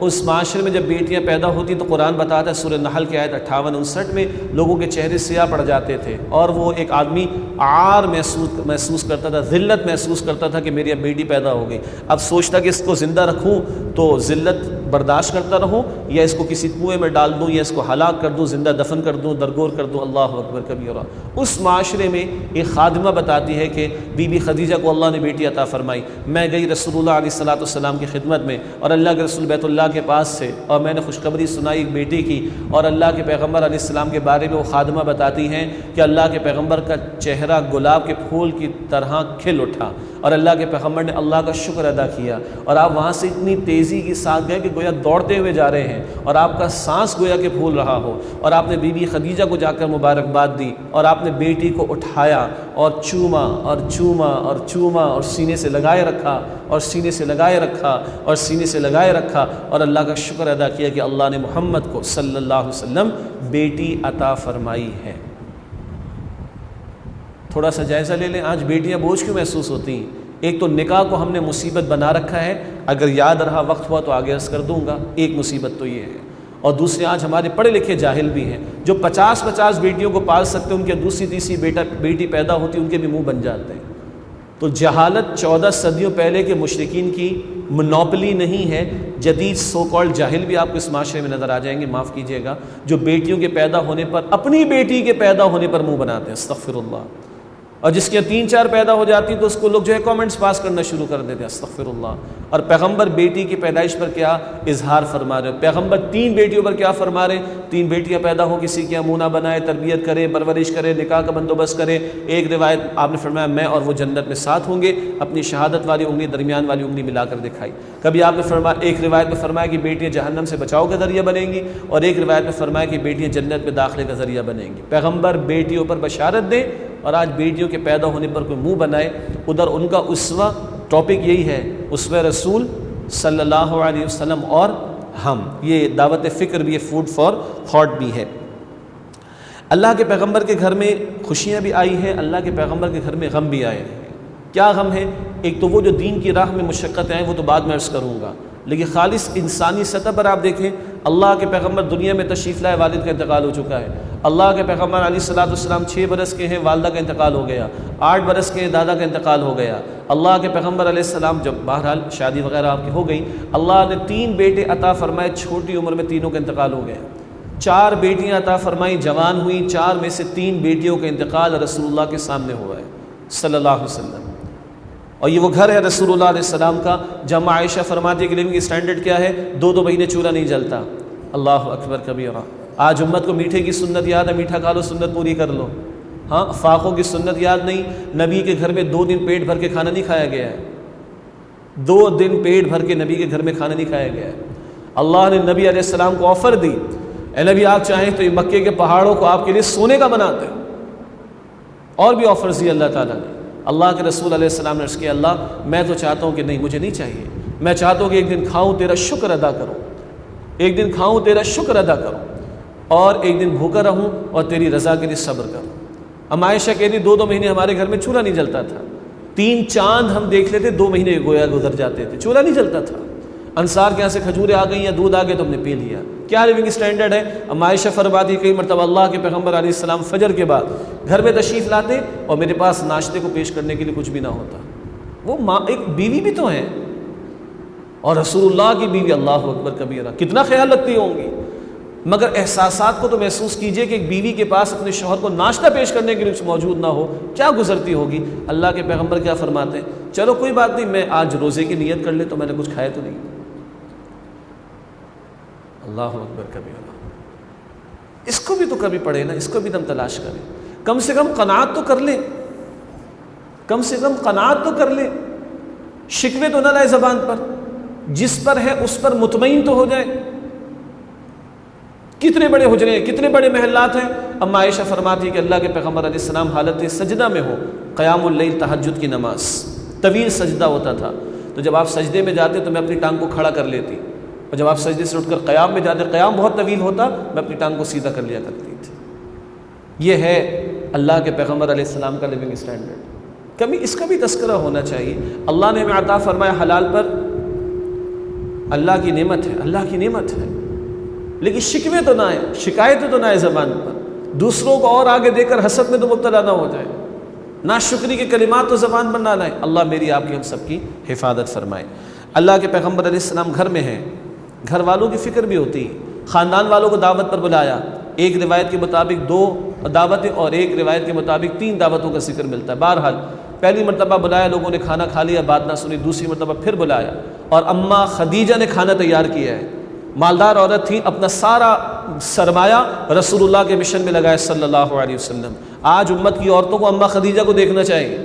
उस माशरे में जब बेटियां पैदा होती तो कुरान बताता है सूरह नहल की आयत 58-59 में लोगों के चेहरे सियाह पड़ जाते थे और वो एक आदमी आर महसूस करता था, ज़िल्लत महसूस करता था कि मेरी अब बेटी पैदा हो गई। अब सोचता कि इसको ज़िंदा रखूं तो ज़िल्लत बर्दाश्त करता रहूं या इसको किसी कुएँ में डाल दूँ, या इसको हलाक कर दूँ, ज़िंदा दफन कर दूँ, दरगोर कर दूँ। अल्लाह अकबर कबीरा। उस माशरे में एक खादिमा बताती है कि बीबी खदीजा को अल्लाह ने बेटी अता फ़रमाई। मैं गई रसूलुल्लाह अलैहि सल्लम की खिदमत में, और अल्लाह के रसूल बैतुल्लाह के पास से, और मैंने खुशखबरी सुनाई एक बेटी की, और अल्लाह के पैगम्बर अलैहिस्सलाम के बारे में वो खादिमा बताती हैं कि अल्लाह के पैगम्बर का चेहरा गुलाब के फूल की तरह खिल उठा, और अल्लाह के पैगम्बर ने अल्लाह का शुक्र अदा किया, और आप वहाँ से इतनी तेज़ी के साथ गए कि गोया दौड़ते हुए जा रहे हैं, और आपका सांस गोया के फूल रहा हो, और आपने बीबी खदीजा को जाकर मुबारकबाद दी, और आपने बेटी को उठाया और चूमा और चूमा और चूमा, और सीने से लगाए रखा, और सीने से लगाए रखा, और सीने से लगाए रखा, और अल्लाह का शुक्र अदा किया कि अल्लाह ने मोहम्मद को सल्लल्लाहु अलैहि वसल्लम बेटी अता फरमाई है। थोड़ा सा जायज़ा ले लें, आज बेटियां बोझ क्यों महसूस होती हैं? एक तो निकाह को हमने मुसीबत बना रखा है, अगर याद रहा वक्त हुआ तो आगे अर्ज़ कर दूंगा, एक मुसीबत तो ये है, और दूसरी आज हमारे पढ़े लिखे जाहिल भी हैं जो 50-50 बेटियों को पाल सकते हैं, उनके दूसरी तीसरी बेटी पैदा होती उनके भी मुंह बन जाते हैं। तो जहालत 14 सदियों पहले के मुशरिकीन की मोनोपली नहीं है, जदीद सो कॉल्ड जाहिल भी आपको इस माशरे में नज़र आ जाएंगे, माफ़ कीजिएगा, जो बेटियों के पैदा होने पर, अपनी बेटी के पैदा होने पर मुँह बनाते हैं, अस्तग़फिरुल्लाह, और जिसके 3-4 पैदा हो जाती तो उसको लोग जो है कमेंट्स पास करना शुरू कर देते हैं, अस्तग़फिरुल्लाह। और पैगंबर बेटी की पैदाइश पर क्या इजहार फरमा रहे हो? पैगंबर 3 बेटियों पर क्या फरमा रहे? 3 बेटियां पैदा हो, किसी की अमूना बनाए, तरबियत करे, परवरिश करे, निकाह का बंदोबस्त करे। एक रिवायत आपने फरमाया मैं और वो जन्नत में साथ होंगे, अपनी शहादत वाली उंगली दरमियान वाली उंगली मिलाकर दिखाई। कभी आपने फरमाया, एक रिवायत में फरमाया कि बेटियाँ जहन्नम से बचाव का ज़रिया बनेंगी, और एक रिवायत में फरमाया कि बेटियाँ जन्नत में दाखिले का ज़रिया बनेंगी। पैगंबर बेटियों पर बशारत दें, और आज बेटियों के पैदा होने पर कोई मुंह बनाए, उधर उनका उसवा टॉपिक यही है, उसवा रसूल सल्लल्लाहु अलैहि वसल्लम और हम, ये दावत फ़िक्र भी है, फूड फॉर थॉट भी है। अल्लाह के पैगंबर के घर में खुशियाँ भी आई हैं, अल्लाह के पैगंबर के घर में गम भी आए हैं। क्या गम है? एक तो वो जो दीन की राह में मुशक्क़तें आएँ वो तो बाद में अर्ज़ करूँगा, लेकिन खालिस इंसानी सतह पर आप देखें, अल्लाह के पैगंबर दुनिया में तशरीफ़ लाए, वालिद का इंतकाल हो चुका है। अल्लाह के पैगंबर अलैहिस्सलाम 6 बरस के हैं, वालदा का इंतकाल हो गया। 8 बरस के हैं, दादा का इंतकाल हो गया। अल्लाह के पैगंबर अलैहिस्सलाम जब बहरहाल शादी वगैरह आपकी हो गई, अल्लाह ने 3 बेटे अता फरमाए, छोटी उम्र में तीनों का इंतकाल हो गया। 4 बेटियाँ अता फरमाई, जवान हुई, 4 में से 3 बेटियों का इंतकाल रसूलुल्लाह के सामने हुआ है सल्लल्लाहु अलैहि वसल्लम। और ये वो घर है रसूलुल्लाह अलैहि सलाम का, जब आयशा फरमाती है कि लिविंग स्टैंडर्ड क्या है, 2-2 महीने चूल्हा नहीं जलता। अल्लाह अकबर कबीरा। आज उम्मत को मीठे की सुन्नत याद है, मीठा खा लो, सुन्नत पूरी कर लो। हाँ, फाकों की सुन्नत याद नहीं। नबी के घर में 2 दिन पेट भर के खाना नहीं खाया गया है, 2 दिन पेट भर के नबी के घर में खाना नहीं खाया गया है। अल्लाह ने नबी अलैहि सलाम को ऑफ़र दी, ए नबी आप चाहें तो ये मक्के के पहाड़ों को आपके लिए सोने का बनाते हैं। और भी ऑफ़र्स दिए अल्लाह ताला ने। अल्लाह के रसूल अलैहि सलाम ने अर्ज़ किया, अल्लाह मैं तो चाहता हूँ कि नहीं, मुझे नहीं चाहिए, मैं चाहता हूँ कि एक दिन खाऊँ तेरा शुक्र अदा करूँ, एक दिन खाऊँ तेरा शुक्र अदा करूँ, और एक दिन भूखा रहूँ और तेरी रज़ा के लिए सब्र करूँ। अम्मा आयशा कहती 2-2 महीने हमारे घर में चूल्हा नहीं जलता था, 3 चांद हम देख लेते, 2 महीने गोया गुजर जाते थे, चूल्हा नहीं जलता था। अंसार के यहाँ से खजूरें आ गई या दूध आ गए तो हमने पी लिया। क्या लिविंग स्टैंडर्ड है? अम्मा आयशा फरमाती कई मरतबा अल्लाह के पैगंबर अलैहिस्सलाम फजर के बाद घर में तशरीफ़ लाते और मेरे पास नाश्ते को पेश करने के लिए कुछ भी ना होता। वो माँ एक बीवी भी तो है, और रसूलुल्लाह की बीवी, अल्लाह अकबर कबीरा, कितना ख्याल रखती होंगी। मगर एहसासात को तो महसूस कीजिए कि एक बीवी के पास अपने शौहर को नाश्ता पेश करने के लिए कुछ मौजूद ना हो, क्या गुजरती होगी। अल्लाह के पैगंबर क्या फरमाते हैं, चलो कोई बात नहीं, मैं आज रोज़े की नीयत कर ले तो मैंने कुछ खाया तो नहीं। अल्लाह अकबर कबीरा। इसको भी तो कभी पढ़े ना, इसको भी दम तलाश करें, कम से कम कनात तो कर ले, कम से कम कनात तो कर ले, शिकवे तो ना लाए ज़बान पर, जिस पर है उस पर मुतमईन तो हो जाए। कितने बड़े हुजरे हैं, कितने बड़े महल्लात हैं। अम्मा आयशा फरमाती है कि अल्लाह के पैगंबर अलैहिस्सलाम हालत सजदा में हो, क़यामुल लैल तहज्जुद की नमाज, तवील सजदा होता था, तो जब आप सजदे में जाते तो मैं अपनी टांग को खड़ा कर लेती, और जब आप सजदे से उठकर क़याम में जाते, क़याम बहुत तवील होता, मैं अपनी टांग को सीधा कर लिया करती थी। ये है अल्लाह के पैगंबर अलैहिस्सलाम का लिविंग स्टैंडर्ड। कभी इसका भी तस्करा होना चाहिए। अल्लाह ने हमें अता फरमाया हलाल पर, अल्लाह की नेमत है, अल्लाह की नेमत है, लेकिन शिकवे तो ना आए, शिकायतें तो ना आए ज़बान पर, दूसरों को और आगे देकर हसद में तो मुब्तला ना हो जाए, ना शुक्री के कलिमात तो ज़बान पर ना लाए। अल्लाह मेरी आपकी हम सब की हिफाजत फरमाए। अल्लाह के पैगंबर अलैहिस्सलाम घर में हैं, घर वालों की फ़िक्र भी होती है। ख़ानदान वालों को दावत पर बुलाया, एक रिवायत के मुताबिक 2 दावतें और एक रिवायत के मुताबिक 3 दावतों का जिक्र मिलता है। बहरहाल पहली मरतबा बुलाया, लोगों ने खाना खा लिया, बात ना सुनी। दूसरी मरतबा फिर बुलाया और अम्मा खदीजा ने खाना तैयार किया है। मालदार औरत थी, अपना सारा सरमाया रसूलुल्लाह के मिशन में लगाया सल्लल्लाहु अलैहि वसल्लम। आज उम्मत की औरतों को अम्मा खदीजा को देखना चाहिए।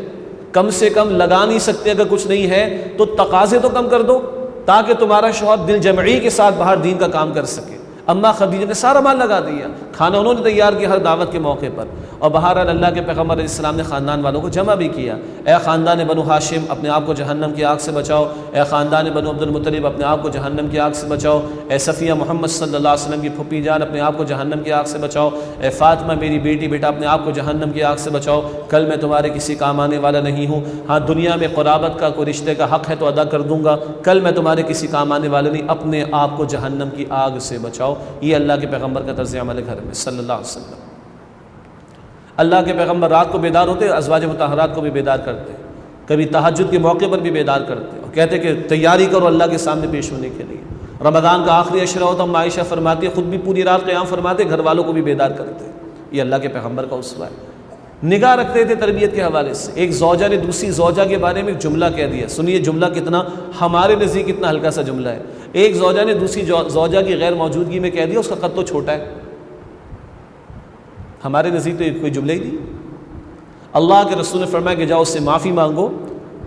कम से कम लगा नहीं सकते, अगर कुछ नहीं है तो तकाजे तो कम कर दो, ताकि तुम्हारा शौहर दिल जमई के साथ बाहर दीन का काम कर सके। अम्मा खदीजा ने सारा माल लगा दिया, खाना उन्होंने तैयार किया हर दावत के मौके पर। और बहरहाल अल्लाह के पैगम्बर अलैहिस्सलाम ने ख़ानदान वालों को जमा भी किया। ए ख़ानदान बनु हाशिम, अपने आप को जहन्नम की आग से बचाओ। ए ख़ानदान बनु अब्दुल मुत्तलिब, अपने आप को जहन्नम की आग से बचाओ। ए सफ़िया मोहम्मद सल्लल्लाहु अलैहि वसल्लम की फुप्पी जान, अपने आप को जहन्नम की आग से बचाओ। ए फ़ातिमा मेरी बेटी, बेटा अपने आप को जहन्नम की आग से बचाओ। कल मैं तुम्हारे किसी काम आने वाला नहीं हूँ। हाँ, दुनिया में क़ुराबत का कोई रिश्ते का हक़ है तो अदा कर दूँगा, कल मैं तुम्हारे किसी काम आने वाला नहीं। अपने आप को जहन्नम की आग से बचाओ। ये अल्लाह के पैगम्बर का तर्ज़ अमल घर में सल्लल्लाहु अलैहि वसल्लम। अल्लाह के पैगम्बर रात को बेदार होते, अज़वाज मुतहरात को भी बेदार करते, कभी तहज्जुद के मौके पर भी बेदार करते और कहते कि तैयारी करो अल्लाह के सामने पेश होने के लिए। रमज़ान का आखिरी अशरा होता, आयशा फरमाती है, ख़ुद भी पूरी रात क़याम फरमाते, घर वालों को भी बेदार करते। ये अल्लाह के पैगम्बर का उसवा है। निगाह रखते थे तरबियत के हवाले से। एक ज़ौजा ने दूसरी ज़ौजा के बारे में एक जुमला कह दिया। सुनिए जुमला कितना हमारे नज़दीक कितना हल्का सा जुमला है। एक ज़ौजा ने दूसरी ज़ौजा की गैर मौजूदगी में कह दिया उसका कद तो छोटा है। हमारे नज़दीक तो कोई जुमला ही नहीं। अल्लाह के रसूल ने फरमाया कि जाओ उससे माफ़ी मांगो,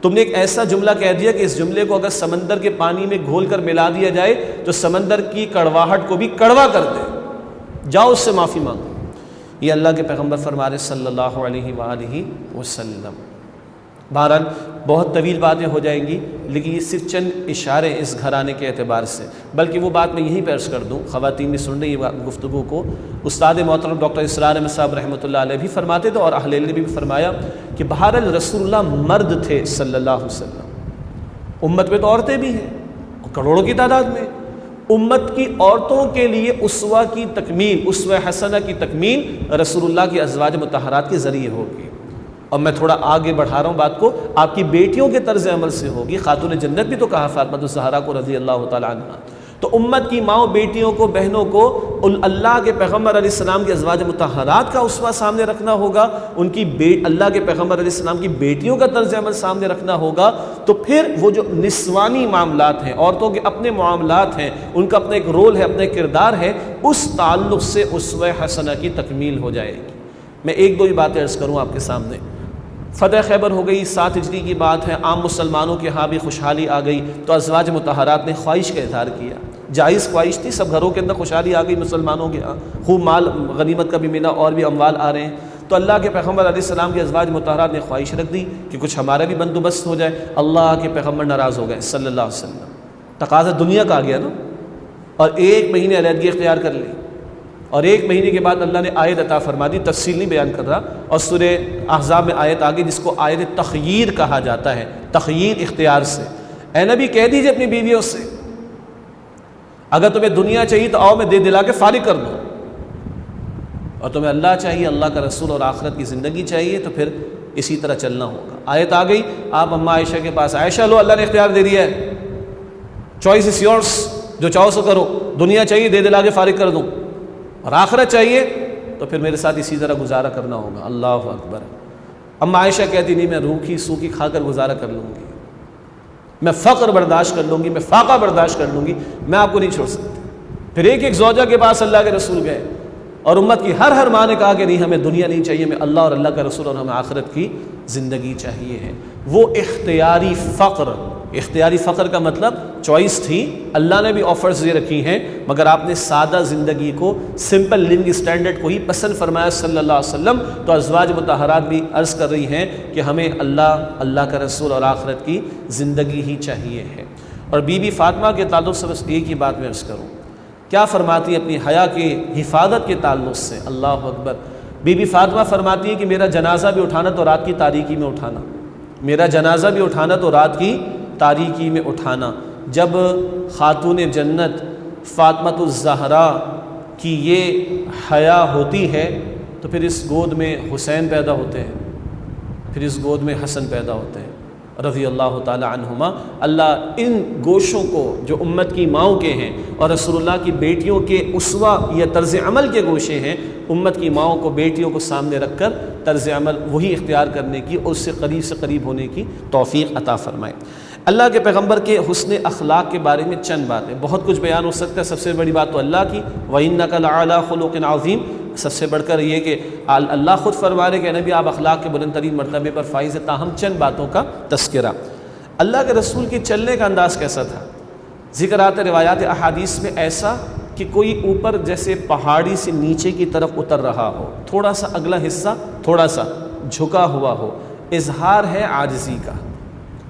तुमने एक ऐसा जुमला कह दिया कि इस जुमले को अगर समंदर के पानी में घोल कर मिला दिया जाए तो समंदर की कड़वाहट को भी कड़वा कर दे। जाओ उससे माफ़ी मांगो। ये अल्लाह के पैगम्बर फरमा रहे सल्लल्लाहु अलैहि वसल्लम। बहरहाल बहुत तवील बातें हो जाएंगी, लेकिन ये सिर्फ चंद इशारे इस घराने के एतबार से। बल्कि वो बात मैं यहीं पेश कर दूँ, ख़वातीन भी सुन रही है गुफ्तगू को। उस्ताद मोहतरम डॉक्टर इसरार अहमद साहब रहमतुल्लाह अलैह भी फरमाते थे और अहले इल्म ने भी फरमाया कि बहरहाल रसूलुल्लाह मर्द थे सल्लल्लाहु अलैहि वसल्लम। उम्मत में तो औरतें भी हैं करोड़ों की तादाद में। उम्मत की औरतों के लिए उसवा की तकमील, उसवा हसना की तकमील रसूलुल्लाह की अज़वाज मुतहरात के ज़रिए होगी। और मैं थोड़ा आगे बढ़ा रहा हूँ बात को, आपकी बेटियों के तर्ज अमल से होगी। खातून जन्नत भी तो कहा फातिमा ज़हरा को रज़ी अल्लाह तआला अन्हा। तो उम्मत की माओ, बेटियों को, बहनों को अल्लाह के पैगम्बर अलैहिस्सलाम के अज़वाज मुतहरात का उसवा सामने रखना होगा। उनकी अल्लाह के पैगम्बर अलैहिस्सलाम की बेटियों का तर्ज अमल सामने रखना होगा। तो फिर वो जो निस्वानी मामलात हैं, औरतों के अपने मामलात हैं, उनका अपना एक रोल है, अपना एक किरदार है, उस ताल्लुक़ से उसवा हसना की तकमील हो जाएगी। मैं एक दो ही बातें अर्ज़ करूँ आपके सामने। फ़तह खैबर हो गई, 7 हिजरी की बात है। आम मुसलमानों के यहाँ भी खुशहाली आ गई तो अज़वाज मुतहरात ने ख्वाहिश का इज़हार किया। जायज़ ख्वाहिश थी, सब घरों के अंदर खुशहाली आ गई मुसलमानों के यहाँ, खूब माल गनीमत का भी मिला और भी अमवाल आ रहे हैं। तो अल्लाह के पैगम्बर अलैहिस्सलाम के अज़वाज मुतहरात ने ख्वाहिश रख दी कि कुछ हमारा भी बंदोबस्त हो जाए। अल्लाह के पैगम्बर नाराज़ हो गए सल्लल्लाहु अलैहि वसल्लम। तकाज़ा दुनिया का आ गया ना, और 1 महीने अलहदगी इख्तियार कर ली। और 1 महीने के बाद अल्लाह ने आयत अता फरमा दी, तफसील नहीं बयान कर रहा। और सूरे अहज़ाब में आयत आ गई जिसको आयत तख़यीर कहा जाता है, तख़यीर इख्तियार से। ए नबी कह दीजिए अपनी बीवियों से, अगर तुम्हें दुनिया चाहिए तो आओ मैं दे दिला के फारिग कर दूँ, और तुम्हें अल्लाह चाहिए, अल्लाह का रसूल और आखिरत की ज़िंदगी चाहिए तो फिर इसी तरह चलना होगा। आयत आ गई, आप अम्मा आयशा के पास, आयशा लो अल्लाह ने इख्तियार दे दिया है, चॉइस इज़ योर्स, जो चाहो सो करो। दुनिया चाहिए दे दिला के फारिग कर दूँ, और आखिरत चाहिए तो फिर मेरे साथ इसी तरह गुजारा करना होगा। अल्लाह अकबर। अम्मा आयशा कहती नहीं, मैं रूखी सूखी खाकर गुजारा कर लूँगी, मैं फ़क्र बर्दाश्त कर लूँगी, मैं फाका बर्दाश्त कर लूँगी, मैं आपको नहीं छोड़ सकती। फिर एक एक ज़ौजा के पास अल्लाह के रसूल गए और उम्मत की हर माँ ने कहा कि नहीं, हमें दुनिया नहीं चाहिए, हमें अल्लाह और अल्लाह का रसूल और हमें आखिरत की ज़िंदगी चाहिए है। वो इख्तियारी फ़क्र, इख्तियारी फ़क्र का मतलब चॉइस थी, अल्लाह ने भी ऑफ़र्स दे रखी हैं, मगर आपने सादा ज़िंदगी को, सिंपल लिविंग स्टैंडर्ड को ही पसंद फरमाया सल्लल्लाहु अलैहि वसल्लम। तो अज़वाज मुतहरात भी अर्ज़ कर रही हैं कि हमें अल्लाह, अल्लाह का रसूल और आखिरत की ज़िंदगी ही चाहिए है। और बीबी फ़ातिमा के ताल्लुक़ से बस एक ही बात मैं अर्ज़ करूँ, क्या फ़रमाती है अपनी हया की हिफाजत के ताल्लुक़ से। अल्लाह अकबर। बीबी फ़ातिमा फ़रमाती है कि मेरा जनाज़ा भी उठाना तो रात की तारीकी में उठाना, मेरा जनाज़ा भी उठाना तो रात की तारीकी में उठाना। जब ख़ातून जन्नत फ़ातिमातुज़ ज़हरा की ये हया होती है तो फिर इस गोद में हुसैन पैदा होते हैं, फिर इस गोद में हसन पैदा होते हैं। रज़ी अल्लाह ताला अन्हुमा। अल्लाह इन गोशों को जो उम्मत की माओं के हैं और रसूलुल्लाह की बेटियों के उसवा या तर्ज़ अमल के गोशे हैं, उम्मत की माओं को बेटियों को सामने रख कर तर्ज़ अमल वही इख्तियार करने की और उससे करीब होने की तौफ़ीक़ अता फ़रमाए। अल्लाह के पैगम्बर के हुस्न अखलाक के बारे में चंद बातें, बहुत कुछ बयान हो सकता है। सबसे बड़ी बात तो अल्लाह की, व इन्नका लअला खुलुक़िन अज़ीम, सबसे बढ़कर ये कि अल्लाह ख़ुद फरमा रहे कि नबी आप अखलाक के बुलंद तरीन मरतबे पर फाइज़ है। ताहम चंद बातों का तस्करा, अल्लाह के रसूल के चलने का अंदाज़ कैसा था। ज़िक्र आते रिवायात अहादीस में ऐसा कि कोई ऊपर जैसे पहाड़ी से नीचे की तरफ उतर रहा हो, थोड़ा सा अगला हिस्सा थोड़ा सा झुका हुआ हो, इजहार है आजिज़ी का।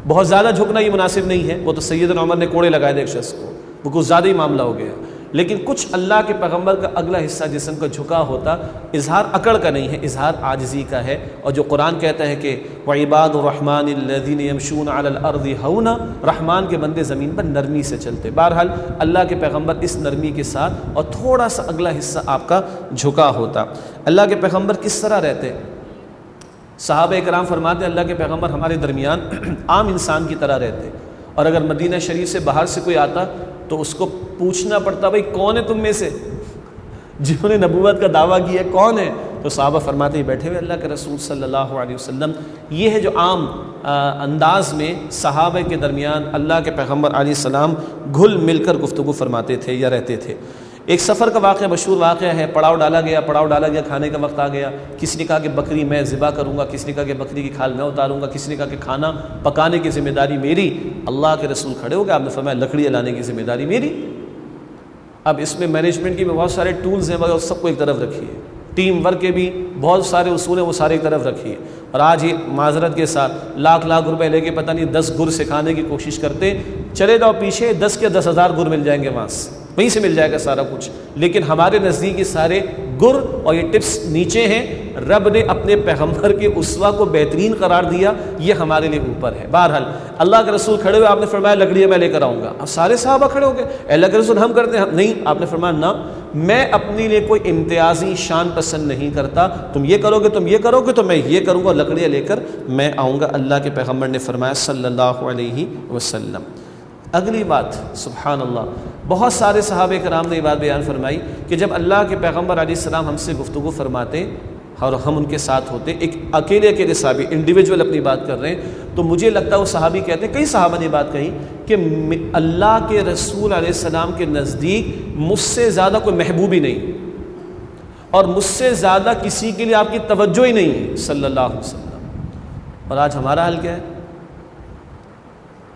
बहुत ज़्यादा झुकना ये मुनासिब नहीं है, वो तो सैयदना उमर ने कोड़े लगाए थे एक शख्स को, वो कुछ ज़्यादा ही मामला हो गया। लेकिन कुछ अल्लाह के पैगम्बर का अगला हिस्सा जिस्म का झुका होता, इजहार अकड़ का नहीं है, इजहार आजिज़ी का है। और जो कुरान कहता है कि व इबादुर्रहमानिल्लज़ीना यमशूना अलल अर्ज़ि हौना, रहमान के बंदे ज़मीन पर नरमी से चलते। बहरहाल अल्लाह के पैगम्बर इस नरमी के साथ और थोड़ा सा अगला हिस्सा आपका झुका होता। अल्लाह के पैगम्बर किस तरह रहते? सहाबा इकराम फरमाते अल्लाह के पैगम्बर हमारे दरमियान आम इंसान की तरह रहते, और अगर मदीना शरीफ से बाहर से कोई आता तो उसको पूछना पड़ता, भाई कौन है तुम में से जिन्होंने नबूवत का दावा किया, कौन है? तो सहाबा फरमाते ही बैठे हुए अल्लाह के रसूल सल्लल्लाहु अलैहि वसल्लम। ये है जो आम अंदाज में सहाबा के दरमियान अल्लाह के पैगम्बर अलैहिस्सलाम घुल मिलकर गुफ्तगू फरमाते थे या रहते थे। एक सफ़र का वाक़या, मशहूर वाक़या है। पड़ाव डाला गया, खाने का वक्त आ गया। किसी ने कहा कि बकरी मैं ज़िबा करूँगा, किसी ने कहा कि बकरी की खाल मैं उतारूँगा, किसी ने कहा कि खाना पकाने की ज़िम्मेदारी मेरी। अल्लाह के रसूल खड़े हो गए, आपने फरमाया लकड़ियाँ लाने की ज़िम्मेदारी मेरी। अब इसमें मैनेजमेंट की भी बहुत सारे टूल्स हैं, मगर सबको एक तरफ रखिए, टीम वर्क के भी बहुत सारे उसूल हैं, वो सारे एक तरफ रखिए। और आज ही माजरत के साथ लाख रुपए लेके पता नहीं 10 गुर सिखाने की कोशिश करते, चले जाओ पीछे 10 के 10,000 गुर मिल जाएंगे, वहाँ से वहीं से मिल जाएगा सारा कुछ। लेकिन हमारे नज़दीक ये सारे गुर और ये टिप्स नीचे हैं। रब ने अपने पैगम्बर के उसवा को बेहतरीन करार दिया, ये हमारे लिए ऊपर है। बहरहाल अल्लाह के रसूल खड़े हुए, आपने फरमाया लकड़ियाँ मैं लेकर आऊँगा। अब सारे सहाबा खड़े हो गए, अल्लाह के रसूल हम करते हैं नहीं, आपने फरमाया ना, मैं अपने लिए कोई इम्तियाजी शान पसंद नहीं करता, तुम ये करोगे तो मैं ये करूँगा, लकड़ियाँ लेकर मैं आऊँगा। अल्लाह के पैगम्बर ने फरमाया सल्लल्लाहु अलैहि वसल्लम। अगली बात, सुभान अल्लाह, बहुत सारे सहाबे कराम ने ये बात बयान फरमाई कि जब अल्लाह के पैगम्बर अलैहिस्सलाम हमसे गुफ्तगू फरमाते और हम उनके साथ होते, एक अकेले सहाबी इंडिविजुअल अपनी बात कर रहे हैं, तो मुझे लगता है वो सहाबी कहते हैं, कई सहाबा ने बात कही कि अल्लाह के रसूल अलैहिस्सलाम के नज़दीक मुझसे ज़्यादा कोई महबूब ही नहीं, और मुझसे ज़्यादा किसी के लिए आपकी तवज्जो ही नहीं है सल्लल्लाहु अलैहि वसल्लम। और आज हमारा हाल क्या है?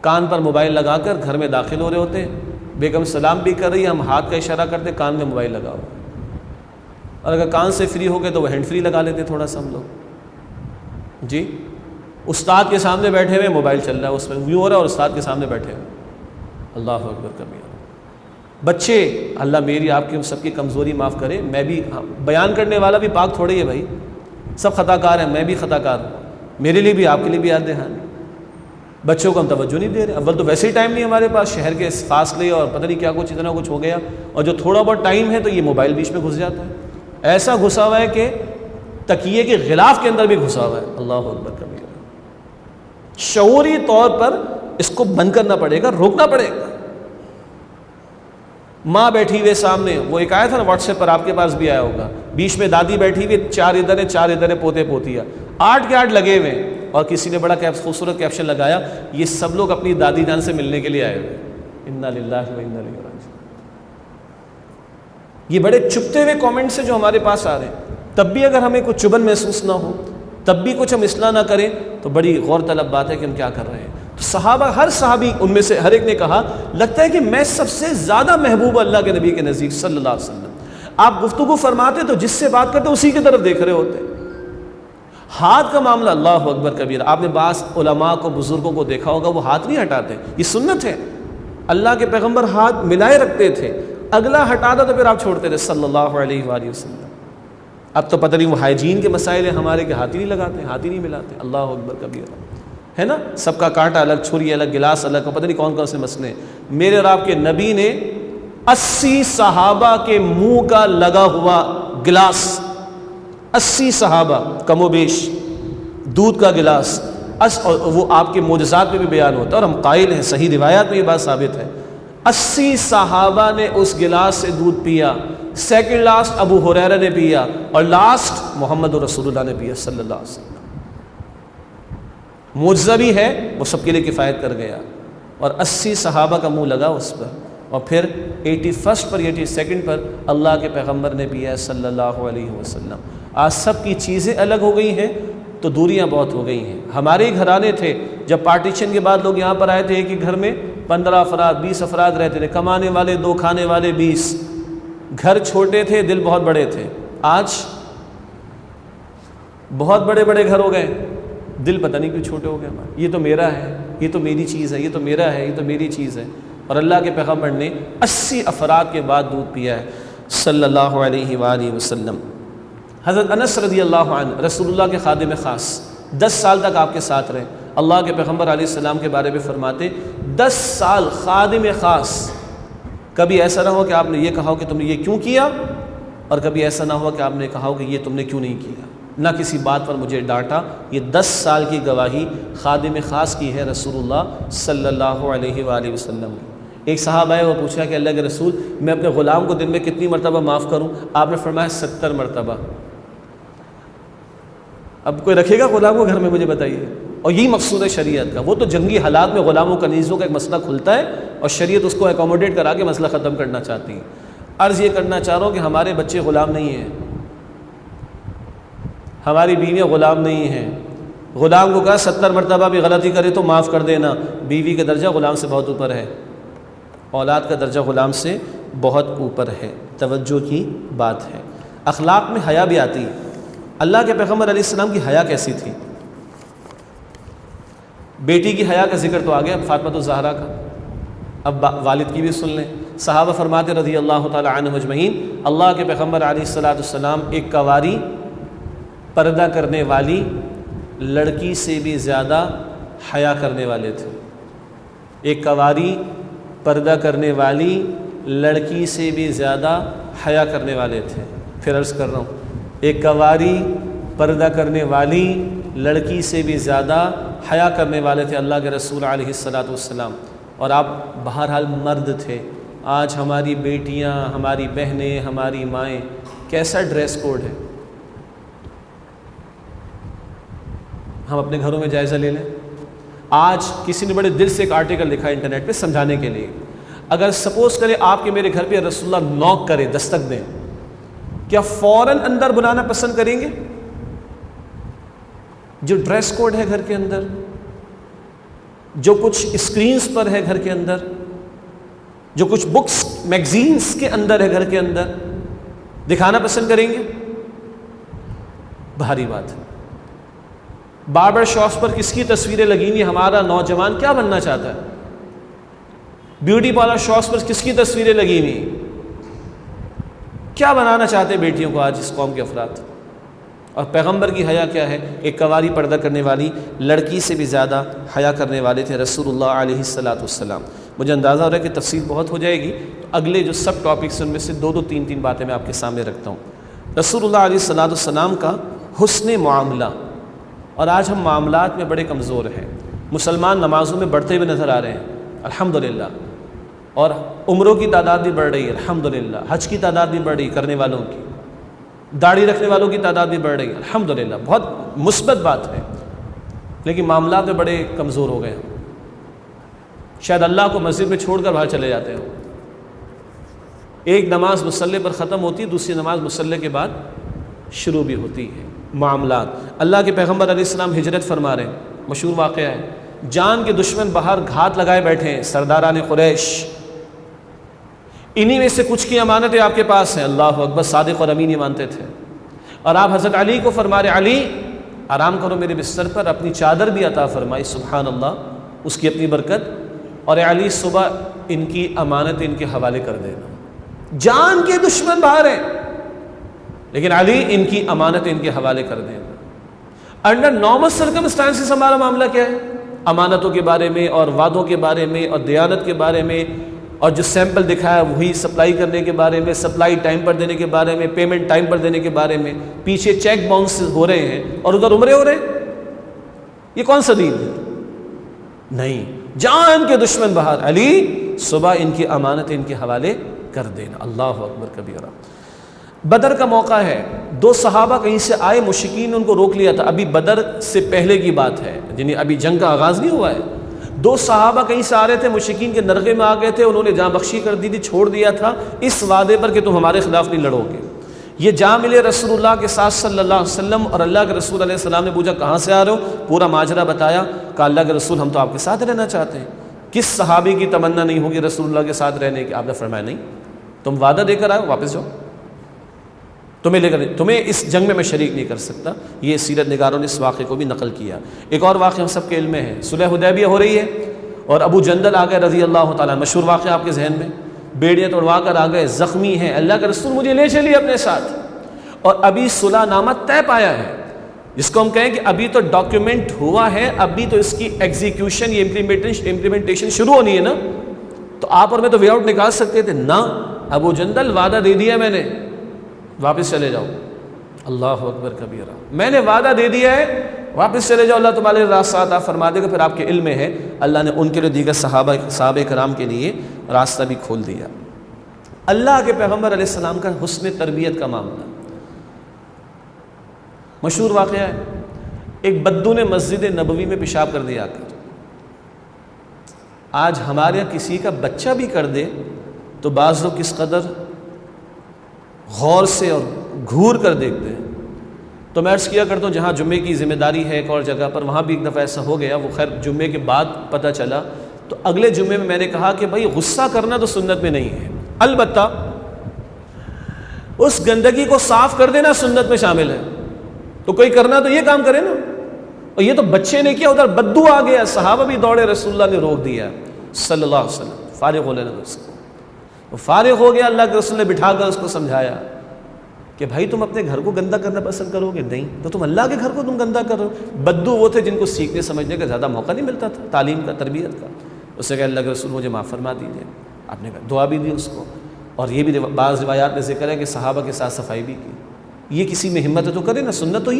कान पर मोबाइल लगाकर घर में दाखिल हो रहे होते हैं, बेगम सलाम भी कर रही है, हम हाथ का इशारा करते कान में मोबाइल लगाओ, और अगर कान से फ्री हो गए तो वह हैंड फ्री लगा लेते थोड़ा सा हम लोग जी। उस्ताद के सामने बैठे हुए मोबाइल चल रहा है, उसमें व्यू हो रहा है और उस्ताद के सामने बैठे हुए। अल्लाह अकबर कबीरा। बच्चे, अल्लाह मेरी आपकी सबकी कमज़ोरी माफ़ करे, मैं भी बयान करने वाला भी पाक थोड़े ही है भाई, सब खताकार हैं, मैं भी खताकार हूँ, मेरे लिए भी आपके लिए भी याद दहानी। बच्चों को हम तवज्जो नहीं दे रहे, अव्वल तो वैसे ही टाइम नहीं हमारे पास, शहर के फासले और पता नहीं क्या कुछ इतना कुछ हो गया, और जो थोड़ा बहुत टाइम है तो ये मोबाइल बीच में घुस जाता है, ऐसा घुसा हुआ है कि तकिए के गिलाफ के अंदर भी घुसा हुआ है। अल्लाह अकबर कबीरा। शऊरी तौर पर इसको बंद करना पड़ेगा, रोकना पड़ेगा। माँ बैठी हुई सामने, वो एक आया था ना व्हाट्सएप पर, आपके पास भी आया होगा, बीच में दादी बैठी हुई, 4 इधर है 4 इधर है, पोते पोतिया 8 के 8 लगे हुए, और किसी ने बड़ा खूबसूरत कैप्शन लगाया, ये सब लोग अपनी दादी जान से मिलने के लिए आए हुए। इन्ना लिल्लाहि व इन्ना इलैहि राजिऊन। ये बड़े चुपते हुए कमेंट्स हैं जो हमारे पास आ रहे हैं। तब भी अगर हमें कुछ चुभन महसूस ना हो, तब भी कुछ हम इस्लाह ना करें, तो बड़ी गौर तलब बात है कि हम क्या कर रहे हैं। तो सहाबा, हर सहाबी उनमें से हर एक ने कहा, लगता है कि मैं सबसे ज़्यादा महबूब अल्लाह के नबी के नज़दीक सल्लल्लाहु अलैहि वसल्लम। आप गुफ्तगू फरमाते तो जिससे बात करते उसी की तरफ देख रहे होते। हाथ का मामला, अल्लाह अकबर कबीर, आपने बास उलमा को, बुजुर्गों को देखा होगा, वो हाथ नहीं हटाते, ये सुन्नत है। अल्लाह के पैगम्बर हाथ मिलाए रखते थे, अगला हटाता तो फिर आप छोड़ते थे सल्लल्लाहु अलैहि वसल्लम। अब तो पता नहीं वो हाइजीन के मसाइल हैं हमारे, के हाथ ही नहीं लगाते, हाथ ही नहीं मिलाते। अल्लाह अकबर कबीर, है ना, सबका कांटा अलग, छुरी अलग, गिलास अलग, पता नहीं कौन कौन से मसले हैं। मेरे और आपके नबी ने 80 सहाबा के मुंह का लगा हुआ गिलास, 80 सहाबा कमोबेश, दूध का गिलास और वो आपके मोजज़ात में भी बयान होता है और हम कायल हैं, सही रिवायात में ये बात साबित है। 80 सहाबा ने उस गिलास से दूध पिया, सेकंड लास्ट अबू हुरैरा ने पिया और लास्ट मोहम्मद रसूलुल्लाह ने पिया सल्लल्लाहु अलैहि वसल्लम। मुअज्ज़ा भी है, वो सबके लिए किफ़ायत कर गया और 80 सहाबा का मुंह लगा उस पर और फिर 81 पर 82 पर अल्लाह के पैगम्बर ने पिया सल्लल्लाहु अलैहि वसल्लम। आज सब की चीज़ें अलग हो गई हैं तो दूरियां बहुत हो गई हैं। हमारे ही घराने थे, जब पार्टीशन के बाद लोग यहाँ पर आए थे, एक ही घर में 15 अफराद 20 अफराद रहते थे, कमाने वाले 2 खाने वाले 20, घर छोटे थे दिल बहुत बड़े थे। आज बहुत बड़े बड़े घर हो गए, दिल पता नहीं क्यों छोटे हो गए हमारे। ये तो मेरा है, ये तो मेरी चीज़ है, ये तो मेरा है, ये तो मेरी चीज़ है। और अल्लाह के पैगम्बर ने 80 अफराद के बाद दूध पिया है सल्लल्लाहु अलैहि वसल्लम। हज़रत अनस रज़ियल्लाहु अन्हु रसूलुल्लाह के खादिम ख़ास 10 साल तक आपके साथ रहे। अल्लाह के पैगम्बर अलैहिस्सलाम के बारे में फरमाते 10 साल खादिम ख़ास, कभी ऐसा ना हो कि आपने ये कहा हो कि तुमने ये क्यों किया, और कभी ऐसा ना हो कि आपने कहा हो कि ये तुमने क्यों नहीं किया, ना किसी बात पर मुझे डांटा। ये 10 साल की गवाही खादिम ख़ास की है रसूलुल्लाह सल्लल्लाहु अलैहि वसल्लम की। एक सहाबा है, वो पूछा कि अल्लाह के रसूल, मैं अपने ग़ुलाम को दिन में कितनी मरतबा माफ़ करूँ? आपने फरमाया 70 मरतबा। अब कोई रखेगा ग़ुलाम को घर में, मुझे बताइए। और यही मकसूद है शरीयत का। वो तो जंगी हालात में ग़ुलामों कनीज़ों का एक मसला खुलता है और शरीयत उसको एकोमोडेट करा के मसला ख़त्म करना चाहती है। अर्ज़ ये करना चाह रहा हूँ कि हमारे बच्चे ग़ुलाम नहीं हैं, हमारी बीवियाँ ग़ुलाम नहीं हैं। ग़ुलाम को कहा 70 मरतबा भी गलती करे तो माफ़ कर देना। बीवी का दर्जा ग़ुलाम से बहुत ऊपर है, औलाद का दर्जा ग़ुलाम से बहुत ऊपर है। तवज्जो की बात है। अखलाक में हया भी आती है। अल्लाह के पैगम्बर अलैहिस्सलाम की हया कैसी थी? बेटी की हया का जिक्र तो आ गया, फातिमा ज़हरा का, अब वालिद की भी सुन लें। सहाबा फरमाते रज़ी अल्लाह तआला अन्हुम अजमईन, अल्लाह के पैगम्बर अलैहिस्सलाम एक कवारी पर्दा करने वाली लड़की से भी ज़्यादा हया करने वाले थे। एक कवारी पर्दा करने वाली लड़की से भी ज़्यादा हया करने वाले थे। फिर अर्ज़ कर रहा हूँ, एक कवारी पर्दा करने वाली लड़की से भी ज़्यादा हया करने वाले थे अल्लाह के रसूल अलैहिस्सलातु वस्सलाम। और आप बहरहाल मर्द थे। आज हमारी बेटियाँ, हमारी बहनें, हमारी माएँ, कैसा ड्रेस कोड है? हम अपने घरों में जायज़ा ले लें। आज किसी ने बड़े दिल से एक आर्टिकल लिखा है इंटरनेट पे समझाने के लिए। अगर सपोज करें आपके मेरे घर पे रसूलुल्लाह नॉक करे, दस्तक दें, क्या फ़ौरन अंदर बुलाना पसंद करेंगे? जो ड्रेस कोड है घर के अंदर, जो कुछ स्क्रीन्स पर है घर के अंदर, जो कुछ बुक्स मैगजीन्स के अंदर है घर के अंदर, दिखाना पसंद करेंगे? भारी बात है। बार्बर शॉप्स पर किसकी तस्वीरें लगी हुई? हमारा नौजवान क्या बनना चाहता है? ब्यूटी पार्लर शॉप्स पर किसकी तस्वीरें लगी हुई? क्या बनाना चाहते हैं बेटियों को आज इस कौम के अफराद? और पैगंबर की हया क्या है? एक कवारी पर्दा करने वाली लड़की से भी ज़्यादा हया करने वाले थे रसूलुल्लाह अलैहिस्सलातु वस्सलाम। मुझे अंदाज़ा हो रहा है कि तफसील बहुत हो जाएगी, तो अगले जो सब टॉपिक्स उनमें से 2-2, 3-3 बातें मैं आपके सामने रखता हूँ। रसूलुल्लाह अलैहिस्सलातु वस्सलाम का हुस्न मामला। और आज हम मामलात में बड़े कमज़ोर हैं। मुसलमान नमाज़ों में बढ़ते हुए नज़र आ रहे हैं अल्हम्दुलिल्लाह, और उम्रों की तादाद भी बढ़ रही है अल्हम्दुलिल्लाह, हज की तादाद भी बढ़ रही करने वालों की, दाढ़ी रखने वालों की तादाद भी बढ़ रही है अल्हम्दुलिल्लाह, बहुत मुस्बत बात है। लेकिन मामलात में बड़े कमज़ोर हो गए हैं। शायद अल्लाह को मस्जिद में छोड़कर बाहर चले जाते हैं। एक नमाज मुसल्ले पर ख़त्म होती है, दूसरी नमाज मुसल्ले के बाद शुरू भी होती है। मामलात। अल्लाह के पैगम्बर अलैहिस्सलाम हिजरत फरमा रहे हैं, मशहूर वाक़या है। जान के दुश्मन बाहर घात लगाए बैठे हैं, सरदारान कुरैश। इन्हीं में से कुछ की अमानतें आपके पास हैं। अल्लाह अकबर, सादिक और अमीन ये मानते थे। और आप हज़रत अली को फरमा रहे, अली आराम करो मेरे बिस्तर पर, अपनी चादर भी अता फरमाई, सुभान अल्लाह, उसकी अपनी बरकत। और अली सुबह इनकी अमानत इनके हवाले कर देना। जान के दुश्मन बाहर हैं, लेकिन अली इनकी अमानत इनके हवाले कर देना। अंडर नॉर्मल सर्कमस्टांसिस हमारा मामला क्या है? अमानतों के बारे में और वादों के बारे में और दयानत के बारे में, और जो सैंपल दिखाया वही सप्लाई करने के बारे में, सप्लाई टाइम पर देने के बारे में, पेमेंट टाइम पर देने के बारे में। पीछे चेक बाउंस हो रहे हैं और उधर उम्रे हो रहे हैं। ये कौन सा दीन है? नहीं, जान के दुश्मन बाहर, अली सुबह इनकी अमानत इनके हवाले कर देना। अल्लाह अकबर कबीरा। बदर का मौका है, दो सहाबा कहीं से आए, मुशरिकीन ने उनको रोक लिया था। अभी बदर से पहले की बात है, यानी अभी जंग का आगाज़ नहीं हुआ है। दो सहाबा कहीं से आ रहे थे, मुशरिकीन के नरगे में आ गए थे, उन्होंने जाँ बख्शी कर दी थी, छोड़ दिया था इस वादे पर कि तुम हमारे खिलाफ नहीं लड़ोगे। ये जा मिले रसूलुल्लाह के साथ सल्लल्लाहु अलैहि वसल्लम, और अल्लाह के रसूल अलैहि सलाम ने पूछा कहाँ से आ रहे हो, पूरा माजरा बताया। कहा अल्लाह के रसूल हम तो आपके साथ रहना चाहते हैं। किस सहाबी की तमन्ना नहीं होगी रसूलुल्लाह के साथ रहने की? आपने फरमाया नहीं, तुम वादा देकर आए, वापस जाओ, तुम्हें इस जंग में मैं शरीक नहीं कर सकता। ये सीरत निगारों ने इस वाक़े को भी नकल किया। एक और वाक़े हम सबके इल्म में है, सुलह हुदैबिया हो रही है और अबू जंदल आ गए रज़ी अल्लाह तआला, मशहूर वाक़े आपके जहन में, बेड़ियाँ तोड़वा कर आ गए, ज़ख्मी हैं, अल्लाह के रसूल मुझे ले चलिए अपने साथ। और अभी सुलह नामा तय पाया है, जिसको हम कहें कि अभी तो डॉक्यूमेंट हुआ है, अभी तो इसकी एग्जीक्यूशन, ये इम्प्लीमेंटेशन शुरू होनी है ना। तो आप और मैं तो वे आउट निकाल सकते थे ना, अबू जंदल वादा दे दिया मैंने, वापस चले जाओ। अल्लाह अकबर कबीरा, मैंने वादा दे दिया है, वापस चले जाओ, अल्लाह तुम्हारे रास्ता अता फरमा देगा। फिर आपके इल्म में है अल्लाह ने उनके लिए दीगर सहाबा कराम के लिए रास्ता भी खोल दिया। अल्लाह के पैगम्बर अलैहिस्सलाम का हुस्न तरबियत का मामला मशहूर वाक़या है। एक बद्दू ने मस्जिद नबवी में पेशाब कर दिया आकर। आज हमारे यहाँ किसी का बच्चा भी कर दे तो बाज़ लोग किस कदर गौर से और घूर कर देखते हैं। तो मैं अर्ज़ किया करता हूँ, जहाँ जुम्मे की ज़िम्मेदारी है एक और जगह पर, वहाँ भी एक दफ़ा ऐसा हो गया। वो खैर जुम्मे के बाद पता चला, तो अगले जुम्मे में मैंने कहा कि भाई गुस्सा करना तो सुन्नत में नहीं है, अलबत्ता उस गंदगी को साफ़ कर देना सुन्नत में शामिल है। तो कोई करना तो ये काम करे ना। और ये तो बच्चे ने किया, उधर बद्दू आ गया, सहाबा भी दौड़े, रसूलुल्लाह ने रोक दिया सल्लल्लाहु अलैहि वसल्लम, फारिग हो लेना उसको। वो फारिग हो गया, अल्लाह के रसूल ने बिठाकर उसको समझाया कि भाई तुम अपने घर को गंदा करना पसंद करोगे? नहीं, तो तुम अल्लाह के घर को तुम गंदा करो। बद्दू वो थे जिनको सीखने समझने का ज़्यादा मौका नहीं मिलता था, तालीम का, तरबियत का। उससे कहा अल्लाह के रसूल मुझे माफ़ फरमा दीजिए। आपने कहा दुआ भी दी उसको, और ये भी बाज़ रिवायात में ज़िक्र है कि सहाबा के साथ सफाई भी की। ये किसी में हिम्मत है तो करे ना, सुन्नत तो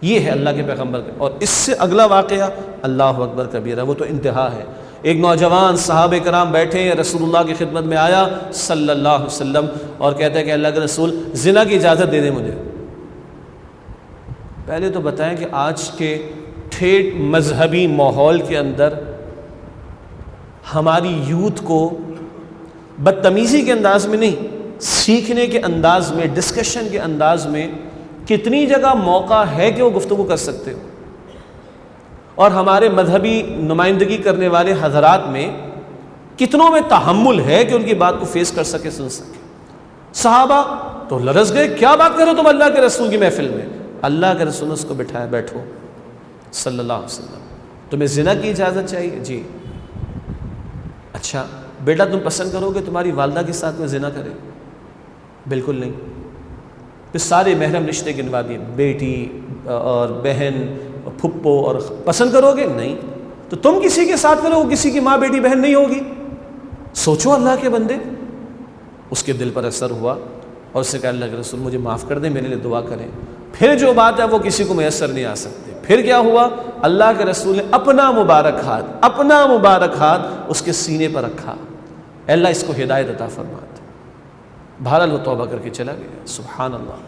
ये है अल्लाह के पैगम्बर का। और इससे अगला वाक़या अल्लाह अकबर कबीरा, वो तो इंतहा है। एक नौजवान सहाबे कराम बैठे हैं, रसूलुल्लाह की खिदमत में आया सल्लल्लाहु अलैहि वसल्लम और कहते हैं कि अल्लाह के रसूल ज़िना की इजाज़त दे दें मुझे। पहले तो बताएं कि आज के ठेठ मजहबी माहौल के अंदर हमारी यूथ को बदतमीज़ी के अंदाज में नहीं, सीखने के अंदाज में, डिस्कशन के अंदाज में कितनी जगह मौका है कि वो गुफ्तगू कर सकते हो। और हमारे मजहबी नुमाइंदगी करने वाले हजरात में कितनों में तहम्मुल है कि उनकी बात को फेस कर सके, सुन सके। सहाबा तो लरस गए, क्या बात करो तुम अल्लाह के रसूल की महफिल में। अल्लाह के रसूल ने उसको बिठाया, बैठो सल्लल्लाहु अलैहि वसल्लम, तुम्हें ज़िना की इजाज़त चाहिए? जी। अच्छा बेटा तुम पसंद करोगे तुम्हारी वालदा के साथ में ज़िना करे? बिल्कुल नहीं। फिर सारे महरम रिश्ते गिनवा दिए, बेटी और बहन, फुप्पो, और पसंद करोगे? नहीं। तो तुम किसी के साथ करो, वो किसी की माँ बेटी बहन नहीं होगी। सोचो अल्लाह के बंदे। उसके दिल पर असर हुआ और उससे कहा अल्लाह के रसूल मुझे माफ़ कर दें, मेरे लिए दुआ करें। फिर जो बात है वो किसी को मैसर नहीं आ सकती। फिर क्या हुआ, अल्लाह के रसूल ने अपना मुबारक हाथ उसके सीने पर रखा, अल्लाह इसको हिदायत अता फरमा दे। बहरहाल वो तौबा करके चला गया। सुभान अल्लाह,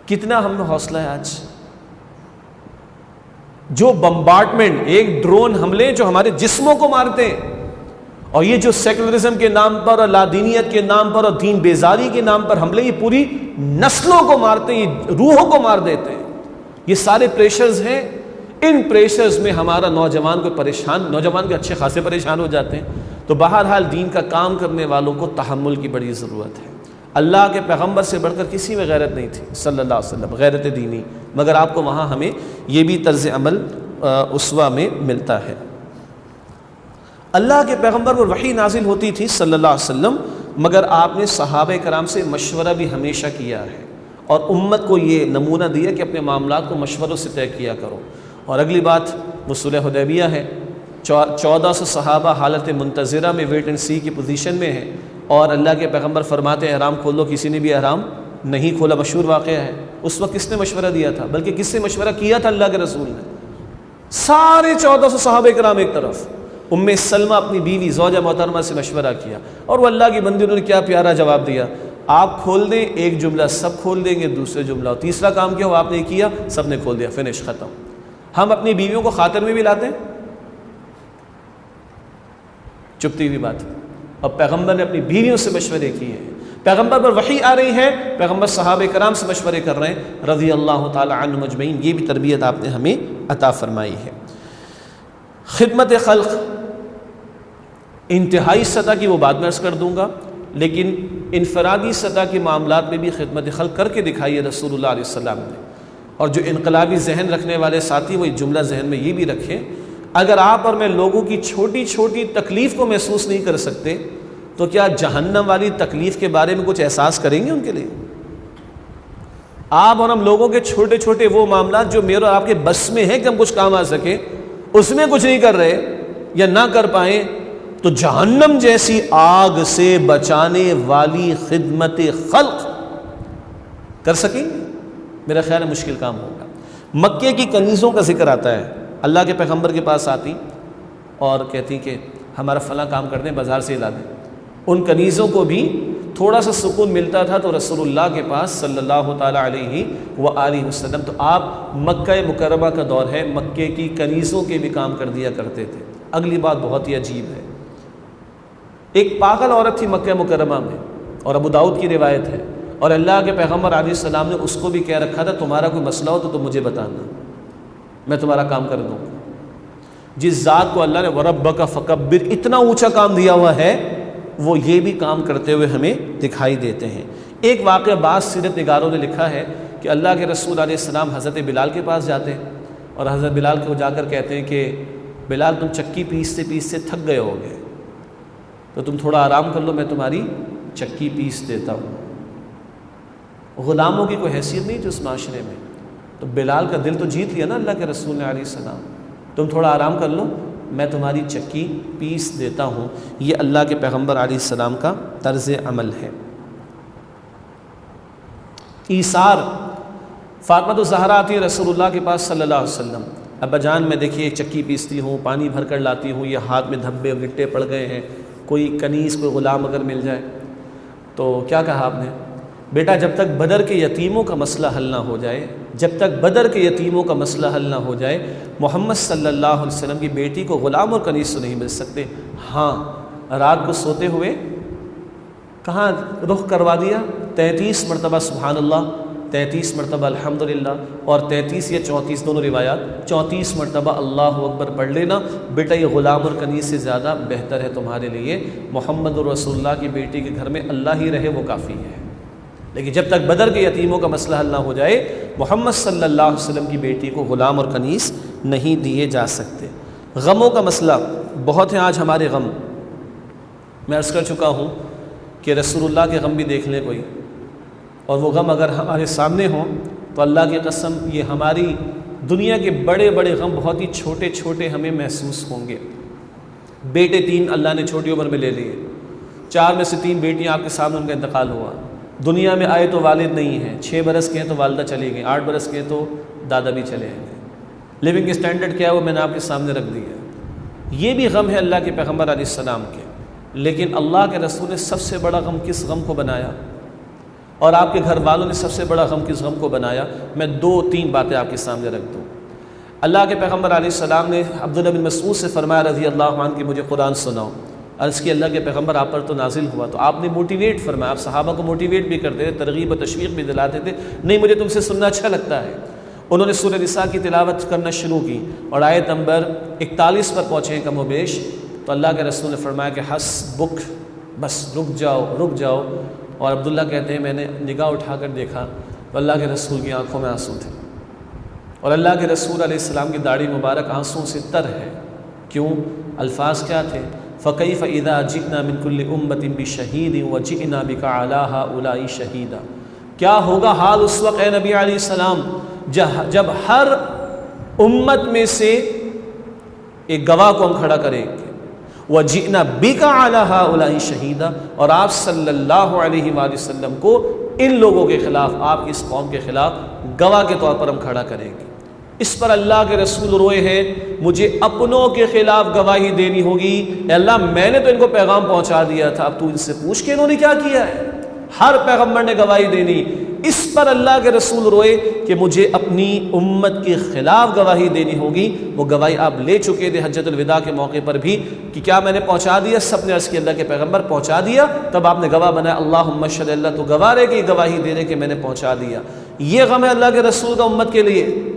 कितना हम में हौसला है आज। जो बम्बार्डमेंट, एक ड्रोन हमले जो हमारे जिस्मों को मारते हैं, और ये जो सेकुलरिज्म के नाम पर और लादीनियत के नाम पर और दीन बेजारी के नाम पर हमले, ये पूरी नस्लों को मारते हैं, ये रूहों को मार देते हैं। ये सारे प्रेशर्स हैं। इन प्रेशर्स में हमारा नौजवान को परेशान, नौजवान के अच्छे खासे परेशान हो जाते हैं। तो बहरहाल दीन का काम करने वालों को तहम्मुल की बड़ी ज़रूरत है। अल्लाह के पैगम्बर से बढ़कर किसी में गैरत नहीं थी सल्लल्लाहु अलैहि वसल्लम, गैरत दीनी, मगर आपको वहाँ हमें ये भी तर्ज़ अमल उसवा में मिलता है। अल्लाह के पैगम्बर पर वही नाजिल होती थी सल्लल्लाहु अलैहि वसल्लम, मगर आपने सहाबा कराम से मशवरा भी हमेशा किया है और उम्मत को ये नमूना दिया कि अपने मामलात को मशवरों से तय किया करो। और अगली बात वो सुलह हुदैबिया है। 1400 सहाबा हालत मुंतज़िरा में, वेट एंड सी की पोजीशन में है, और अल्लाह के पैगम्बर फरमाते हैं एहराम खोल लो, किसी ने भी एहराम नहीं खोला। मशहूर वाक़या है। उस वक्त किसने मशवरा दिया था? बल्कि किससे मशवरा किया था? अल्लाह के रसूल ने। सारे 1400 सहाबा किराम एक तरफ, उम्मे सलमा अपनी बीवी ज़ौजा मोहतरमा से मशवरा किया, और वो अल्लाह की बंदी, उन्होंने क्या प्यारा जवाब दिया। आप खोल दें एक जुमला, सब खोल देंगे दूसरे जुमला, और तीसरा काम क्या हो आपने किया, सब ने खोल दिया, फिनिश ख़त्म। हम अपनी बीवियों को खातिर में भी लाते हैं, चुपती हुई बात। और पैगम्बर ने अपनी बीवियों से मशवरे किए हैं, पैगम्बर पर वही आ रही है, पैगम्बर सहाबे कराम से मशवरे कर रहे हैं रज़ी अल्लाह ताला अन्हुम अजमईन। ये भी तरबियत आपने हमें अता फरमाई है। खिदमत खल्क़ इंतहाई सतह की वो बाद में अर्ज़ कर दूँगा, लेकिन इनफरादी सतह के मामलात में भी खिदमत खल्क़ करके दिखाई है रसूलुल्लाह अलैहि वसल्लम ने। और जो इनकलाबी जहन रखने वाले साथी, वो जुमला जहन में ये भी रखें, अगर आप और मैं लोगों की छोटी छोटी तकलीफ़ को महसूस नहीं कर सकते, तो क्या जहन्नम वाली तकलीफ़ के बारे में कुछ एहसास करेंगे उनके लिए? आप और हम लोगों के छोटे छोटे वो मामला जो मेरे और आपके बस में है कि हम कुछ काम आ सके, उसमें कुछ नहीं कर रहे या ना कर पाए, तो जहन्नम जैसी आग से बचाने वाली खिदमत खल्क़ कर सकेंगे? मेरा ख्याल है मुश्किल काम होगा। मक्के की कनीज़ों का जिक्र आता है, अल्लाह के पैगम्बर के पास आती और कहती कि हमारा फ़लाँ काम कर दें, बाज़ार से ला दें। उन कनीज़ों को भी थोड़ा सा सुकून मिलता था तो रसूलुल्लाह के पास सल्लल्लाहु ताला अलैहि व आलिहि वसल्लम, तो आप मक्का मुकर्रमा का दौर है, मक्के की कनीज़ों के भी काम कर दिया करते थे। अगली बात बहुत ही अजीब है, एक पागल औरत थी मक्का मुकर्रमा में, और अबू दाऊद की रिवायत है, और अल्लाह के पैगम्बर अलैहिस्सलाम ने उसको भी कह रखा था तुम्हारा कोई मसला हो तो तुम मुझे बताना, मैं तुम्हारा काम कर दूँगा। जिस ज़ात को अल्लाह ने वरब्बका फकब्बिर इतना ऊंचा काम दिया हुआ है, वो ये भी काम करते हुए हमें दिखाई देते हैं। एक वाक़या बाज़ सीरत निगारों ने लिखा है कि अल्लाह के रसूल अलैहिस्सलाम हज़रत बिलाल के पास जाते हैं, और हज़रत बिलाल को जाकर कहते हैं कि बिलाल तुम चक्की पीसते पीसते थक गए होगे, तो तुम थोड़ा आराम कर लो, मैं तुम्हारी चक्की पीस देता हूँ। ग़ुलामों की कोई हैसियत नहीं थी उस माशरे में, तो बिलाल का दिल तो जीत लिया ना अल्लाह के रसूल ने अलैहिस्सलाम, तुम थोड़ा आराम कर लो, मैं तुम्हारी चक्की पीस देता हूँ। ये अल्लाह के पैगम्बर अलैहिस्सलाम का तर्ज़ अमल है। ईसार, फ़ातिमा तो ज़हरा आती है रसूलुल्लाह के पास सल्लल्लाहु अलैहि वसल्लम, अब्बा जान मैं देखिए चक्की पीसती हूँ, पानी भर कर लाती हूँ, ये हाथ में धब्बे विट्टे पड़ गए हैं, कोई कनीज़ कोई ग़ुलाम अगर मिल जाए। तो क्या कहा आपने? बेटा जब तक बदर के यतीमों का मसला हल ना हो जाए, जब तक बदर के यतीमों का मसला हल ना हो जाए, मोहम्मद सल्लल्लाहु अलैहि वसल्लम की बेटी को ग़ुलाम और कनीज़ तो नहीं मिल सकते। हाँ, रात को सोते हुए कहाँ रुख करवा दिया? 33 मरतबा सुबहानल्लाह, 33 मरतबा अल्हम्दुलिल्लाह, और 33 या 34 दोनों रिवायात 34 मरतबा अल्लाहु अकबर पढ़ लेना। बेटा ये ग़ुलाम और कनीज़ से ज़्यादा बेहतर है तुम्हारे लिए, मोहम्मद रसूलुल्लाह की बेटी के घर में अल्लाह ही रहे वो काफ़ी है। लेकिन जब तक बदर के यतीमों का मसला हल ना हो जाए, मोहम्मद सल्लल्लाहु अलैहि वसल्लम की बेटी को ग़ुलाम और कनीज़ नहीं दिए जा सकते। गमों का मसला बहुत है आज हमारे गम। मैं अर्ज़ कर चुका हूँ कि रसूलुल्लाह के गम भी देख लें कोई, और वो गम अगर हमारे सामने हों तो अल्लाह की कसम ये हमारी दुनिया के बड़े बड़े गम बहुत ही छोटे छोटे हमें महसूस होंगे। बेटे 3 अल्लाह ने छोटी उम्र में ले लिए, 4 में से 3 बेटियाँ आपके सामने उनका इंतकाल हुआ। दुनिया में आए तो वालिद नहीं हैं, 6 बरस के हैं तो वालदा चली गई, 8 बरस के हैं तो दादा भी चले गए। लिविंग स्टैंडर्ड क्या है वो मैंने आपके सामने रख दिया। ये भी गम है अल्लाह के पैगम्बर अलैहिस्सलाम के। लेकिन अल्लाह के रसूल ने सबसे बड़ा गम किस गम को बनाया, और आपके घर वालों ने सबसे बड़ा गम किस गम को बनाया? मैं 2-3 बातें आपके सामने रख दूँ। अल्लाह के पैगम्बर अलैहिस्सलाम ने अब्दुल्लाह बिन मसऊद से फरमाया रज़ी अल्लाहु अन्हु कि मुझे कुरान सुनाओ। अर्ज़ की अल्लाह के पैगम्बर आप पर तो नाजिल हुआ, तो आपने मोटिवेट फरमाया, आप सहाबा को मोटिवेट भी करते थे, तरगीब और तशवीक़ भी दिलाते थे, नहीं मुझे तुमसे सुनना अच्छा लगता है। उन्होंने सूरह निसा की तिलावत करना शुरू की और आयत नंबर 41 पर पहुँचे कमोबेश, तो अल्लाह के रसूल ने फरमाया कि हस्बुक, बस रुक जाओ। और अब्दुल्ला कहते हैं मैंने निगाह उठाकर देखा तो अल्लाह के रसूल की आंखों में आंसू थे, और अल्लाह के रसूल अलैहिस्सलाम की दाढ़ी मुबारक आंसुओं से तर है। क्यों? अल्फाज क्या थे? फ़कैफ़ इज़ा जि'ना मिन कुल्लि उम्मतिन बिशहीदिन व जि'ना बिका अला हाउलाई शहीदा। क्या होगा हाल उस वक्त ए नबी अलैहिस्सलाम जब हर उम्मत में से एक गवाह को हम खड़ा करेंगे, व जि'ना बिका अला हाउलाई शहीदा, और आप सल्लल्लाहु अलैहि वसल्लम को इन लोगों के ख़िलाफ़, आपकी इस कौम के ख़िलाफ़ गवाह के तौर पर हम खड़ा करेंगे। इस पर अल्लाह के रसूल रोए हैं, मुझे अपनों के ख़िलाफ़ गवाही देनी होगी। अल्लाह मैंने तो इनको पैगाम पहुँचा दिया था, अब तू इनसे पूछ के इन्होंने क्या किया है। हर पैगम्बर ने गवाही देनी। इस पर अल्लाह के रसूल रोए कि मुझे अपनी उम्मत के ख़िलाफ़ गवाही देनी होगी। वो गवाही आप ले चुके थे हज्जतुल विदा के मौके पर भी कि क्या मैंने पहुँचा दिया। सब ने अर्ज़ किया अल्लाह के पैगम्बर पहुँचा दिया। तब आपने गवाह बनाया, अल्लाहुम्मा शहद, अल्लाह तो गवाह रहे कि गवाही दे रहे कि मैंने पहुँचा दिया। ये गम है अल्लाह के रसूल का उम्मत के लिए।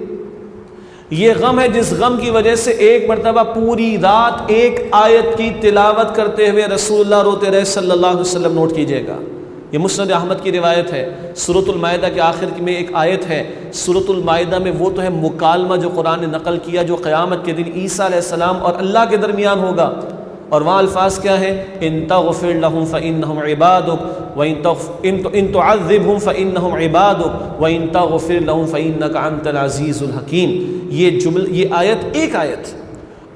ये गम है जिस गम की वजह से एक मरतबा पूरी रात एक आयत की तिलावत करते हुए रसूलुल्लाह रोते रहे सल्लल्लाहु अलैहि वसल्लम। नोट कीजिएगा, ये मुस्नद अहमद की रिवायत है। सूरतुल माइदा के आखिर में एक आयत है। सूरतुल माइदा में वो तो है मुकालमा जो कुरान ने नकल किया, जो क़यामत के दिन ईसा अलैहिस्सलाम और अल्लाह के दरमियान होगा। और वहाँ अल्फाज क्या है, इन तग़फ़िर लहुम फ़इन्नहुम इबादुक व इन तुअज़्ज़िबहुम फ़इन्नहुम इबादुक व इन तग़फ़िर लहुम फ़इन्नका अंतल अज़ीज़ुल हकीम। ये आयत एक आयत,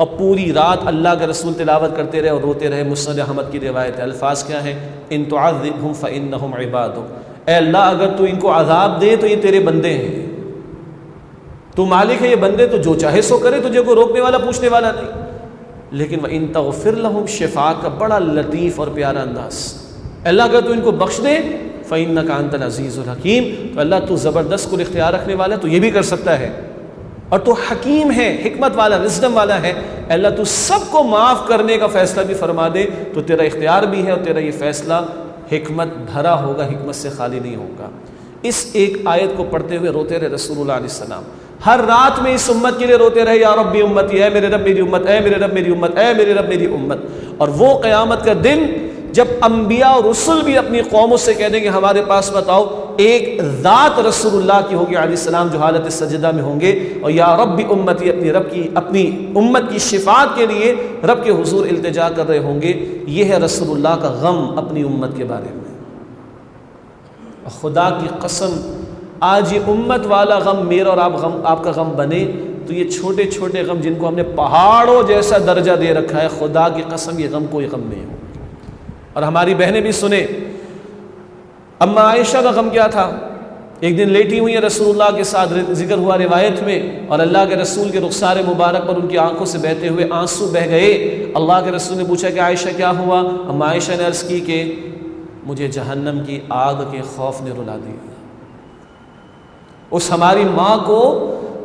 और पूरी रात अल्लाह के रसूल तिलावत करते रहे और रोते रहे। मुस्नद अहमद की रिवायत है। अल्फाज क्या है, इन तुअज़्ज़िबहुम फ़इन्नहुम इबादुक। ए अल्लाह अगर तू इनको अज़ाब दे तो ये तेरे बंदे हैं, तू मालिक है, ये बंदे तो जो चाहे सो करे, तुझे को रोकने वाला पूछने वाला नहीं। लेकिन वह इन तग़फ़िर लहुम, शिफ़ा का बड़ा लतीफ़ और प्यारा अंदाज़। अल्लाह अगर तू इनको बख्श दे फ़इन्नका अंतल अज़ीज़ुल हकीम, तो अल्लाह तू ज़बरदस्त कुल इख्तियार रखने वाला है, तो ये भी कर सकता है। और तो हकीम है, हिकमत वाला, विज़डम वाला है। अल्लाह तू सबको माफ़ करने का फ़ैसला भी फरमा दे, तो तेरा इख्तियार भी है और तेरा ये फ़ैसला हिकमत भरा होगा, हिकमत से खाली नहीं होगा। इस एक आयत को पढ़ते हुए रोते रहे रसूलुल्लाह अलैहि सलाम। हर रात में इस उम्मत के लिए रोते रहे, या रब्बी उम्मती, ऐ मेरे रब मेरी उम्मत, ऐ मेरे रब मेरी उम्मत, ऐ मेरे रब मेरी उम्मत। और वो क़यामत का दिन जब अम्बिया और रसूल भी अपनी कौमों से कह देंगे हमारे पास बताओ एक ज़ात रसूलुल्लाह की होगी अलैहिस्सलाम, जो हालत सजदा में होंगे, और या रब्बी उम्मती, अपनी उम्मत की शिफात के लिए रब के हुजूर इल्तिजा कर रहे होंगे। ये है रसूलुल्लाह का गम अपनी उम्मत के बारे में। खुदा की कसम, आज ये उम्मत वाला गम मेरा और आपका गम बने तो ये छोटे छोटे गम जिनको हमने पहाड़ों जैसा दर्जा दे रखा है, खुदा की कसम ये गम कोई गम नहीं हो। और हमारी बहनें भी सुने, अम्मा आयशा का गम क्या था। एक दिन लेटी हुई है रसूलुल्लाह के साथ, जिक्र हुआ रिवायत में, और अल्लाह के रसूल के रुखसार मुबारक पर उनकी आंखों से बहते हुए आंसू बह गए। अल्लाह के रसूल ने पूछा कि आयशा क्या हुआ। अम्मा आयशा ने अर्ज़ की कि मुझे जहन्नम की आग के खौफ ने रुला दिया। उस हमारी माँ को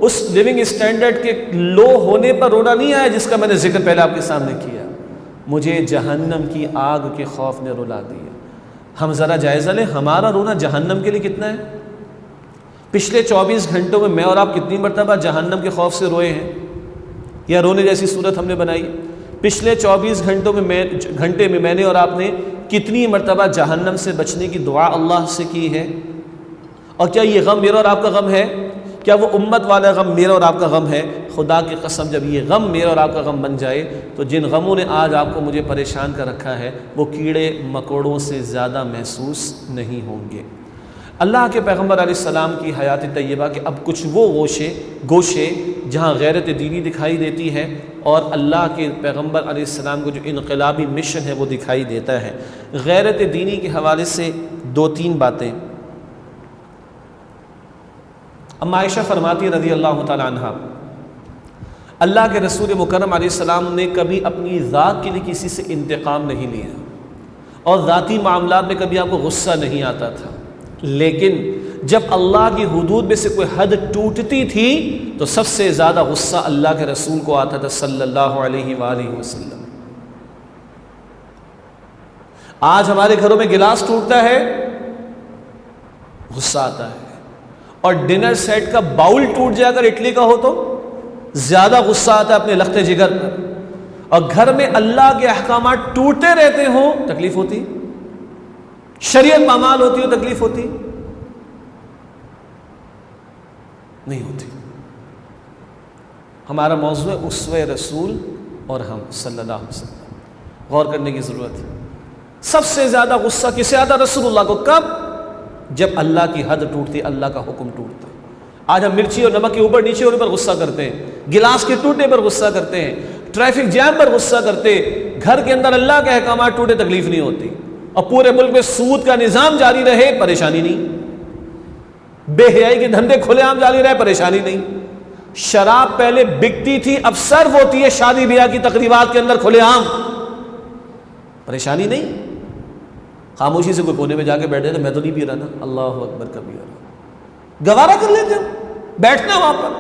उस लिविंग स्टैंडर्ड के लो होने पर रोना नहीं आया जिसका मैंने जिक्र पहले आपके सामने किया। मुझे जहन्नम की आग के खौफ ने रुला दिया। हम ज़रा जायज़ा लें, हमारा रोना जहन्नम के लिए कितना है। पिछले 24 घंटों में मैं और आप कितनी मरतबा जहन्नम के खौफ से रोए हैं, या रोने जैसी सूरत हमने बनाई। पिछले 24 घंटों में मैंने और आपने कितनी मरतबा जहन्नम से बचने की दुआ अल्लाह से की है। और क्या ये गम मेरा और आपका गम है? क्या वो उम्मत वाला गम मेरा और आपका गम है? खुदा की कसम, जब ये गम मेरा और आपका गम बन जाए तो जिन गमों ने आज आपको मुझे परेशान कर रखा है वो कीड़े मकोड़ों से ज़्यादा महसूस नहीं होंगे। अल्लाह के पैगम्बर अलैहिस्सलाम की हयात तय्यबा के अब कुछ वो गोशे जहाँ गैरत दीनी दिखाई देती है और अल्लाह के पैगम्बर अलैहिस्सलाम को जो इनकलाबी मिशन है वो दिखाई देता है। गैरत दीनी के हवाले से 2-3 बातें। अम्मा आयशा फरमाती रज़ी अल्लाह तआला अन्हा, अल्लाह के रसूल मुकर्रम अलैहिस्सलाम ने कभी अपनी ज़ात के लिए किसी से इंतकाम नहीं लिया और ज़ाती मामलात में कभी आपको गुस्सा नहीं आता था। लेकिन जब अल्लाह की हुदूद में से कोई हद टूटती थी तो सबसे ज़्यादा गुस्सा अल्लाह के रसूल को आता था सल्लल्लाहु अलैहि वसल्लम। आज हमारे घरों में गिलास टूटता है, गुस्सा आता है, और डिनर सेट का बाउल टूट जाए अगर इटली का हो तो ज़्यादा गुस्सा आता है अपने लख्ते जिगर पर। और घर में अल्लाह के अहकामात टूटते रहते हो तकलीफ होती, शरीयत मामाल होती हो तकलीफ होती नहीं होती। हमारा मौजू है उसवे रसूल और हम सल्लल्लाहु अलैहि वसल्लम। गौर करने की ज़रूरत है। सबसे ज़्यादा गुस्सा किसे आता? रसूलुल्लाह को। कब? जब अल्लाह की हद टूटती, अल्लाह का हुक्म टूटता। आज हम मिर्ची और नमक के ऊपर नीचे होने पर गुस्सा करते हैं, गिलास के टूटने पर गुस्सा करते हैं, ट्रैफिक जैम पर गुस्सा करते। घर के अंदर अल्लाह के अहकामात टूटे तकलीफ नहीं होती। और पूरे मुल्क में सूद का निजाम जारी रहे, परेशानी नहीं। बेहयाई के धंधे खुलेआम जारी रहे, परेशानी नहीं। शराब पहले बिकती थी, अब सर्व होती है शादी ब्याह की तकरीबात के अंदर खुलेआम, परेशानी नहीं। खामोशी से कोई कोने में जाके बैठे तो मैं तो नहीं पी रहा ना, अल्लाह अकबर कबीरा, गवारा कर लेते हो बैठना वहां पर।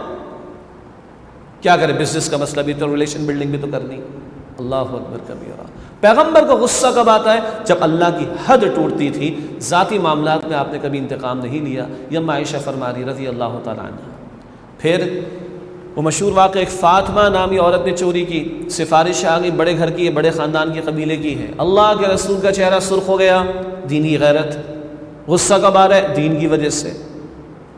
क्या करें, बिजनेस का मसला भी तो, रिलेशन बिल्डिंग भी तो करनी। अल्लाह अकबर कबीरा। पैगंबर को गुस्सा कब आता है? जब अल्लाह की हद टूटती थी। ज़ाती मामलात में आपने कभी इंतकाम नहीं लिया, यह आयशा फरमा रही रज़ी अल्लाह तआला अन्हा। फिर वो मशहूर वाक़या, एक फ़ातिमा नामी औरत ने चोरी की, सिफारिश आ गई, बड़े घर की है, बड़े ख़ानदान के कबीले की है। अल्लाह के रसूल का चेहरा सुर्ख हो गया, दीनी गैरत। गुस्सा कब आ रहा है? दीन की वजह से।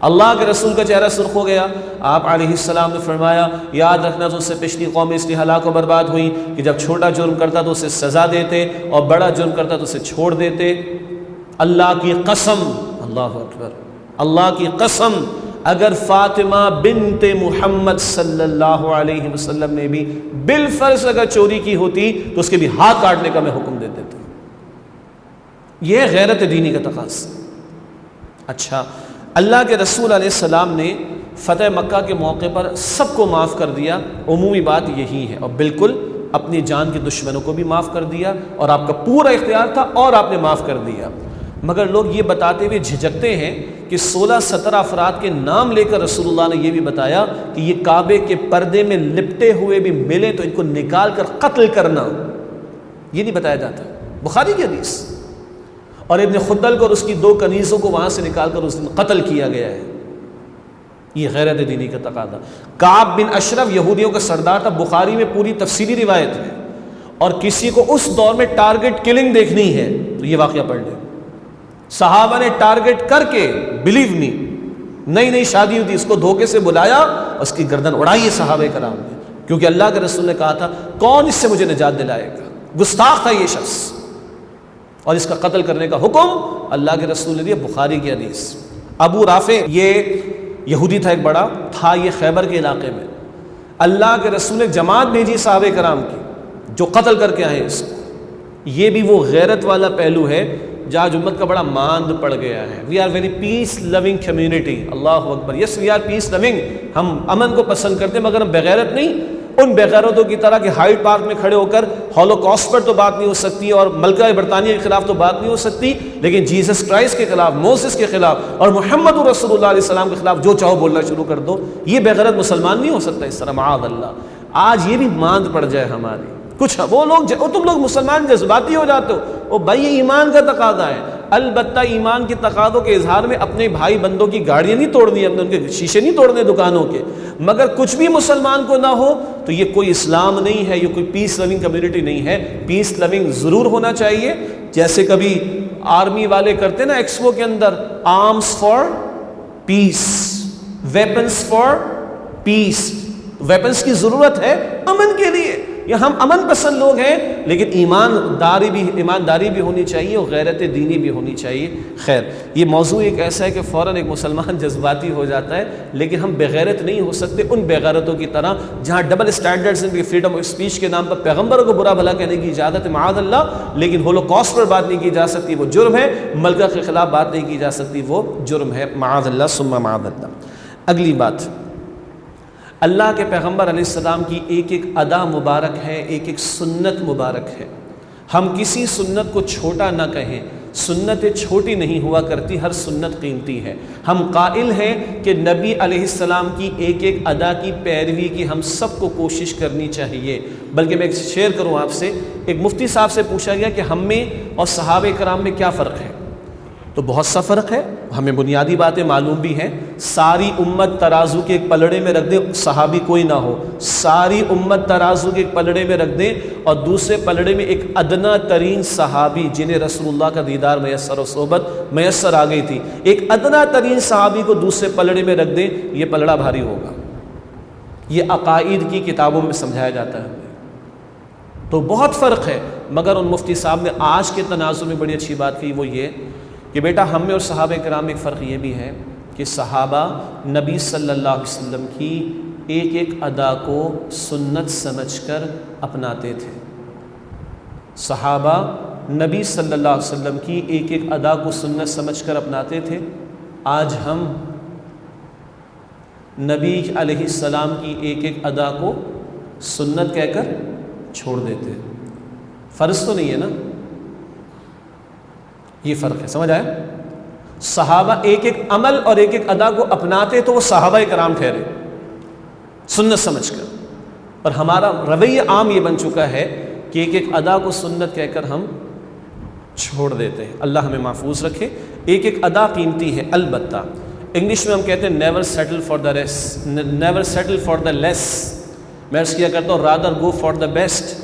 अल्लाह के रसूल का चेहरा सुर्ख हो गया। आप अलैहिस्सलाम ने फरमाया, याद रखना तो उससे पिछली कौमें इसलिए हलाक व बर्बाद हुई कि जब छोटा जुर्म करता तो उसे सज़ा देते और बड़ा जुर्म करता तो उसे छोड़ देते। अल्लाह की कसम, अल्लाह अकबर, अल्लाह की कसम, अगर फ़ातिमा बिन्ते मुहम्मद सल्लल्लाहु अलैहि वसल्लम ने भी बिलफर्ज अगर चोरी की होती तो उसके भी हाथ काटने का मैं हुक्म दे देता। यह गैरत दीनी का तकाज़ा। अच्छा, अल्लाह के रसूल अलैहिस्सलाम ने फ़तह मक्का के मौके पर सबको माफ़ कर दिया, उमूमी बात यही है, और बिल्कुल अपनी जान के दुश्मनों को भी माफ़ कर दिया, और आपका पूरा इख्तियार था और आपने माफ़ कर दिया। मगर लोग ये बताते हुए झिझकते हैं कि 16-17 अफराद के नाम लेकर रसूलुल्लाह ने यह भी बताया कि ये काबे के पर्दे में लिपटे हुए भी मिले तो इनको निकाल कर कत्ल करना, ये नहीं बताया जाता। बुखारी की हदीस। और इब्न खुद्दल को और उसकी 2 कनीज़ों को वहाँ से निकाल कर उस दिन कत्ल किया गया है। ये गैरत दीनी का तकादा। काब बिन अशरफ यहूदियों का सरदार था, बुखारी में पूरी तफसीली रिवायत है। और किसी को उस दौर में टारगेट किलिंग देखनी है तो ये वाक़या पढ़ ले। सहाबा ने टारगेट करके, बिलीव मी, नई नई शादी हुई थी, इसको धोखे से बुलाया, उसकी गर्दन उड़ाई है सहाबा कराम ने, क्योंकि अल्लाह के रसूल ने कहा था कौन इससे मुझे निजात दिलाएगा। गुस्ताख था ये शख्स, और इसका कत्ल करने का हुक्म अल्लाह के रसूल ने दिया। बुखारी की हदीस। अबू राफे ये यहूदी था, एक बड़ा था, ये खैबर के इलाके में। अल्लाह के रसूल ने जमात भेजी सहाबे कराम की जो कत्ल करके आए इसको। ये भी वो गैरत वाला पहलू है जहाँ उम्मत का बड़ा मांद पड़ गया है। We are very peace loving community, अल्लाह अकबर। Yes, we are peace loving, हम अमन को पसंद करते हैं, मगर हम बेगैरत नहीं। उन बेगैरतों की तरह कि हाइड पार्क में खड़े होकर हॉलोकॉस्ट पर तो बात नहीं हो सकती, और मलका बरतानिया के खिलाफ तो बात नहीं हो सकती, लेकिन जीसस क्राइस्ट के खिलाफ, मोसेस के खिलाफ और मोहम्मद रसूलुल्लाह अलैहि सलाम के खिलाफ जो चाहो बोलना शुरू कर दो। ये बेगैरत मुसलमान नहीं हो सकता इस तरह, माअल्लाह। आज ये भी मांद पड़ जाए हमारी। कुछ वो लोग, तुम लोग मुसलमान जज्बाती हो जाते हो, ओ भाई ये ईमान का तकादा है। अलबत्ता ईमान के तकादों के इजहार में अपने भाई बंदों की गाड़ियाँ नहीं तोड़नी, अपने उनके शीशे नहीं तोड़ने दुकानों के, मगर कुछ भी मुसलमान को ना हो तो ये कोई इस्लाम नहीं है, ये कोई पीस लविंग कम्युनिटी नहीं है। पीस लविंग ज़रूर होना चाहिए, जैसे कभी आर्मी वाले करते ना एक्सपो के अंदर, arms for piece, weapons for piece. Weapons की ज़रूरत है अमन के लिए, ये हम अमन पसंद लोग हैं, लेकिन ईमानदारी भी होनी चाहिए और गैरत दीनी भी होनी चाहिए। खैर, ये मौजू एक ऐसा है कि फ़ौरन एक मुसलमान जज्बाती हो जाता है, लेकिन हम बेगैरत नहीं हो सकते उन बेगैरतों की तरह जहाँ डबल स्टैंडर्ड्स हैं। फ्रीडम ऑफ स्पीच के नाम पर पैगम्बरों को बुरा भला कहने की इजाज़त है माअल्लाह, लेकिन होलोकॉस्ट पर बात नहीं की जा सकती, वो जुर्म है। मलका के ख़िलाफ़ बात नहीं की जा सकती, वो जुर्म है माअल्लाह सुम्मा माअल्लाह। अगली बात, अल्लाह के पैगम्बर अलैहिस्सलाम की एक एक अदा मुबारक है, एक एक सुन्नत मुबारक है। हम किसी सुन्नत को छोटा ना कहें, सुन्नतें छोटी नहीं हुआ करती, हर सुन्नत कीमती है। हम काइल हैं कि नबी अलैहिस्सलाम की एक एक अदा की पैरवी की हम सबको कोशिश करनी चाहिए। बल्कि मैं शेयर करूं आपसे, एक मुफ्ती साहब से पूछा गया कि हम में और सहाबे कराम में क्या फ़र्क है, तो बहुत सा फ़र्क है, हमें बुनियादी बातें मालूम भी हैं। सारी उम्मत तराजू के एक पलड़े में रख दें, सहाबी कोई ना हो, सारी उम्मत तराजू के एक पलड़े में रख दें, और दूसरे पलड़े में एक अदना तरीन सहाबी जिन्हें रसूलुल्लाह का दीदार मैसर और सोबत मैसर आ गई थी, एक अदना तरीन सहाबी को दूसरे पलड़े में रख दें, ये पलड़ा भारी होगा। ये अकाईद की किताबों में समझाया जाता है। तो बहुत फ़र्क है, मगर उन मुफ्ती साहब ने आज के तनाज़ुर में बड़ी अच्छी बात कही, वो ये कि बेटा हम में और सहाबा किराम में एक फ़र्क ये भी है कि सहाबा नबी सल्लल्लाहु अलैहि वसल्लम की एक एक अदा को सुन्नत समझकर अपनाते थे। सहाबा नबी सल्लल्लाहु अलैहि वसल्लम की एक एक अदा को सुन्नत समझकर अपनाते थे। आज हम नबी अलैहिस्सलाम की एक एक अदा को सुन्नत कहकर छोड़ देते हैं। फ़र्ज तो नहीं है ना, ये फ़र्क है, समझ आया? सहाबा एक एक अमल और एक एक अदा को अपनाते तो वो सहाबा कराम ठहरे सुन्नत समझकर, और हमारा रवैया आम ये बन चुका है कि एक एक अदा को सुन्नत कहकर हम छोड़ देते हैं। अल्लाह हमें महफूज रखे। एक एक अदा कीमती है, अलबत्ता इंग्लिश में हम कहते हैं never settle for the rest, never settle for the less. मैं अर्ज़ किया करता हूँ rather go for the best,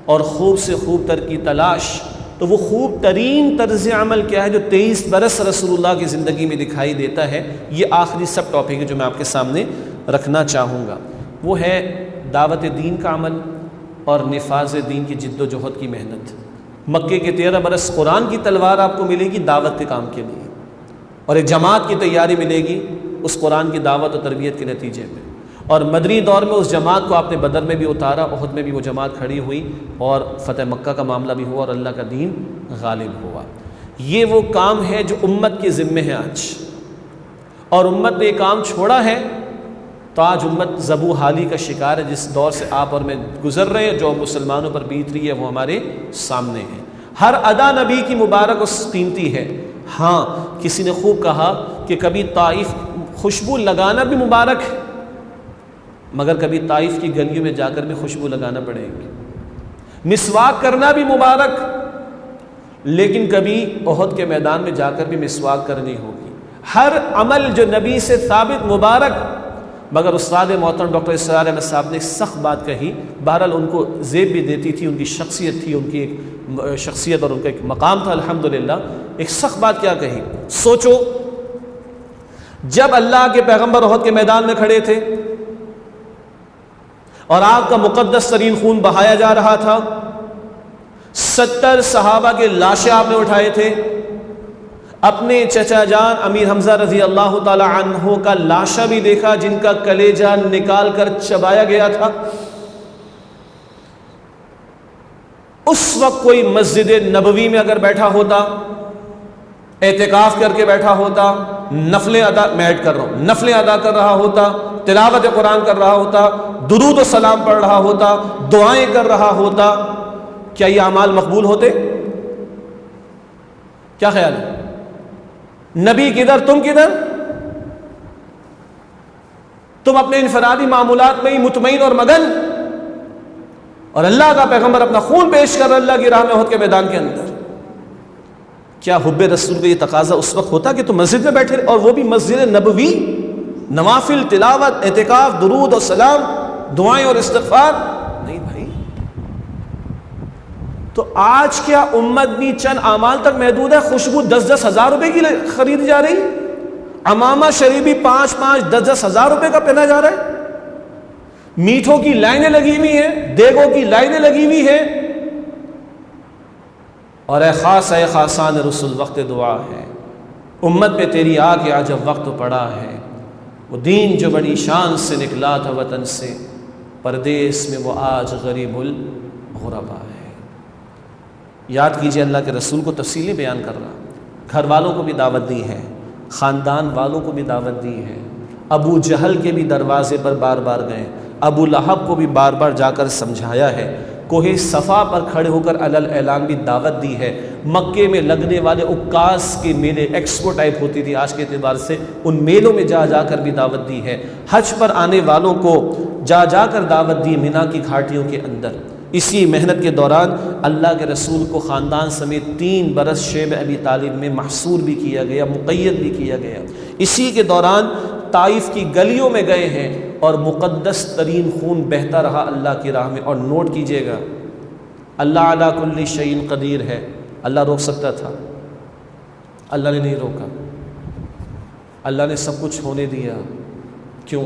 और खूब से खूब तर की तलाश। तो वो खूब तरीन तर्ज़ अमल क्या है जो 23 बरस रसूलुल्लाह की ज़िंदगी में दिखाई देता है, ये आखिरी सब टॉपिक है जो मैं आपके सामने रखना चाहूँगा। वो है दावत दीन का अमल और निफाज दीन की जिद्दोजहद की मेहनत। मक्के के 13 बरस कुरान की तलवार आपको मिलेगी दावत के काम के लिए, और एक जमात की तैयारी मिलेगी उस कुरान की दावत और तरबियत के नतीजे में। और मदनी दौर में उस जमात को आपने बदर में भी उतारा, उहद में भी वो जमात खड़ी हुई, और फ़तह मक्का का मामला भी हुआ और अल्लाह का दीन गालिब हुआ। ये वो काम है जो उम्मत के ज़िम्मे है आज, और उम्मत ने ये काम छोड़ा है तो आज उम्मत ज़बू हाली का शिकार है। जिस दौर से आप और मैं गुज़र रहे हैं, जो मुसलमानों पर बीत रही है, वो हमारे सामने है। हर अदा नबी की मुबारक और कीमती है। हाँ, किसी ने खूब कहा कि कभी ताइफ खुशबू लगाना भी मुबारक है, मगर कभी ताइफ की गलियों में जाकर भी खुशबू लगाना पड़ेगी। मिसवाक करना भी मुबारक, लेकिन कभी ओहद के मैदान में जाकर भी मिसवाक करनी होगी। हर अमल जो नबी से साबित मुबारक, मगर उस्ताद मोहतरम डॉक्टर इसरार अहमद साहब ने एक सख्त बात कही, बहरहाल उनको ज़ेब भी देती थी, उनकी शख्सियत थी, उनकी एक शख्सियत और उनका एक मकाम था अल्हम्दुलिल्लाह। एक सख्त बात क्या कही, सोचो जब अल्लाह के पैगम्बर ओहद के मैदान में खड़े थे और आपका मुकद्दस तरीन खून बहाया जा रहा था, 70 सहाबा के लाशें आपने उठाए थे, अपने चचा जान अमीर हमजा रजी अल्लाह ताला अन्हो का लाशा भी देखा जिनका कलेजा निकाल कर चबाया गया था। उस वक्त कोई मस्जिद नबवी में अगर बैठा होता, एहतिकाफ करके बैठा होता, नफलें अदा, मैं ऐड कर रहा हूं, नफलें अदा कर रहा होता, तिलावत कुरान कर रहा होता, दुरूद और सलाम पढ़ रहा होता, दुआएं कर रहा होता, क्या ये अमाल मकबूल होते? क्या ख्याल है? नबी किधर, तुम किधर? तुम अपने इनफरादी मामूलात में ही मुतमईन और मगन, और अल्लाह का पैगंबर अपना खून पेश कर अल्लाह की राह में ओहद के मैदान के अंदर। क्या हुब्बे रसूल का ये तकाजा उस वक्त होता कि तुम मस्जिद में बैठे, और वो भी मस्जिद नबवी, नवाफिल, तिलावत, एतिकाफ, दुरूद और सलाम, दुआएं और इस्तिग़फ़ार? नहीं भाई। तो आज क्या उम्मत भी चंद अमाल तक महदूद है? खुशबू 10-10 हज़ार रुपए की खरीदी जा रही, अमामा शरीबी 5-5, 10-10 हज़ार रुपए का पहना जा रहा है, मीठों की लाइनें लगी हुई हैं, देगों की लाइनें लगी हुई हैं, और ए खासान रसूल वक्त दुआ है, उम्मत पे तेरी आके आज वक्त पड़ा है। वो दीन जो बड़ी शान से निकला था वतन से, परदेस में वो आज गरीबुल गुरबा है। याद कीजिए, अल्लाह के रसूल को तफसीली बयान कर रहा, घर वालों को भी दावत दी है, ख़ानदान वालों को भी दावत दी है, अबू जहल के भी दरवाज़े पर बार बार गए, अबू लहब को भी बार बार जाकर समझाया है, कोहे सफ़ा पर खड़े होकर अलल ऐलान भी दावत दी है, मक्के में लगने वाले उक्कास के मेले, एक्सपो टाइप होती थी आज के एतबार से, उन मेलों में जा जाकर भी दावत दी है, हज पर आने वालों को जा जाकर दावत दी मिना की घाटियों के अंदर। इसी मेहनत के दौरान अल्लाह के रसूल को ख़ानदान समेत 3 बरस शेब अबी तालिब में महसूर भी किया गया, मुक़य्यद भी किया गया। इसी के दौरान ताइफ की गलियों में गए हैं और मुक़द्दस तरीन खून बहता रहा अल्लाह की राह में। और नोट कीजिएगा, अल्लाह अला कुल्ली शैइन क़दीर है। अल्लाह रोक सकता था, अल्लाह ने नहीं रोका, अल्लाह ने सब कुछ होने दिया। क्यों?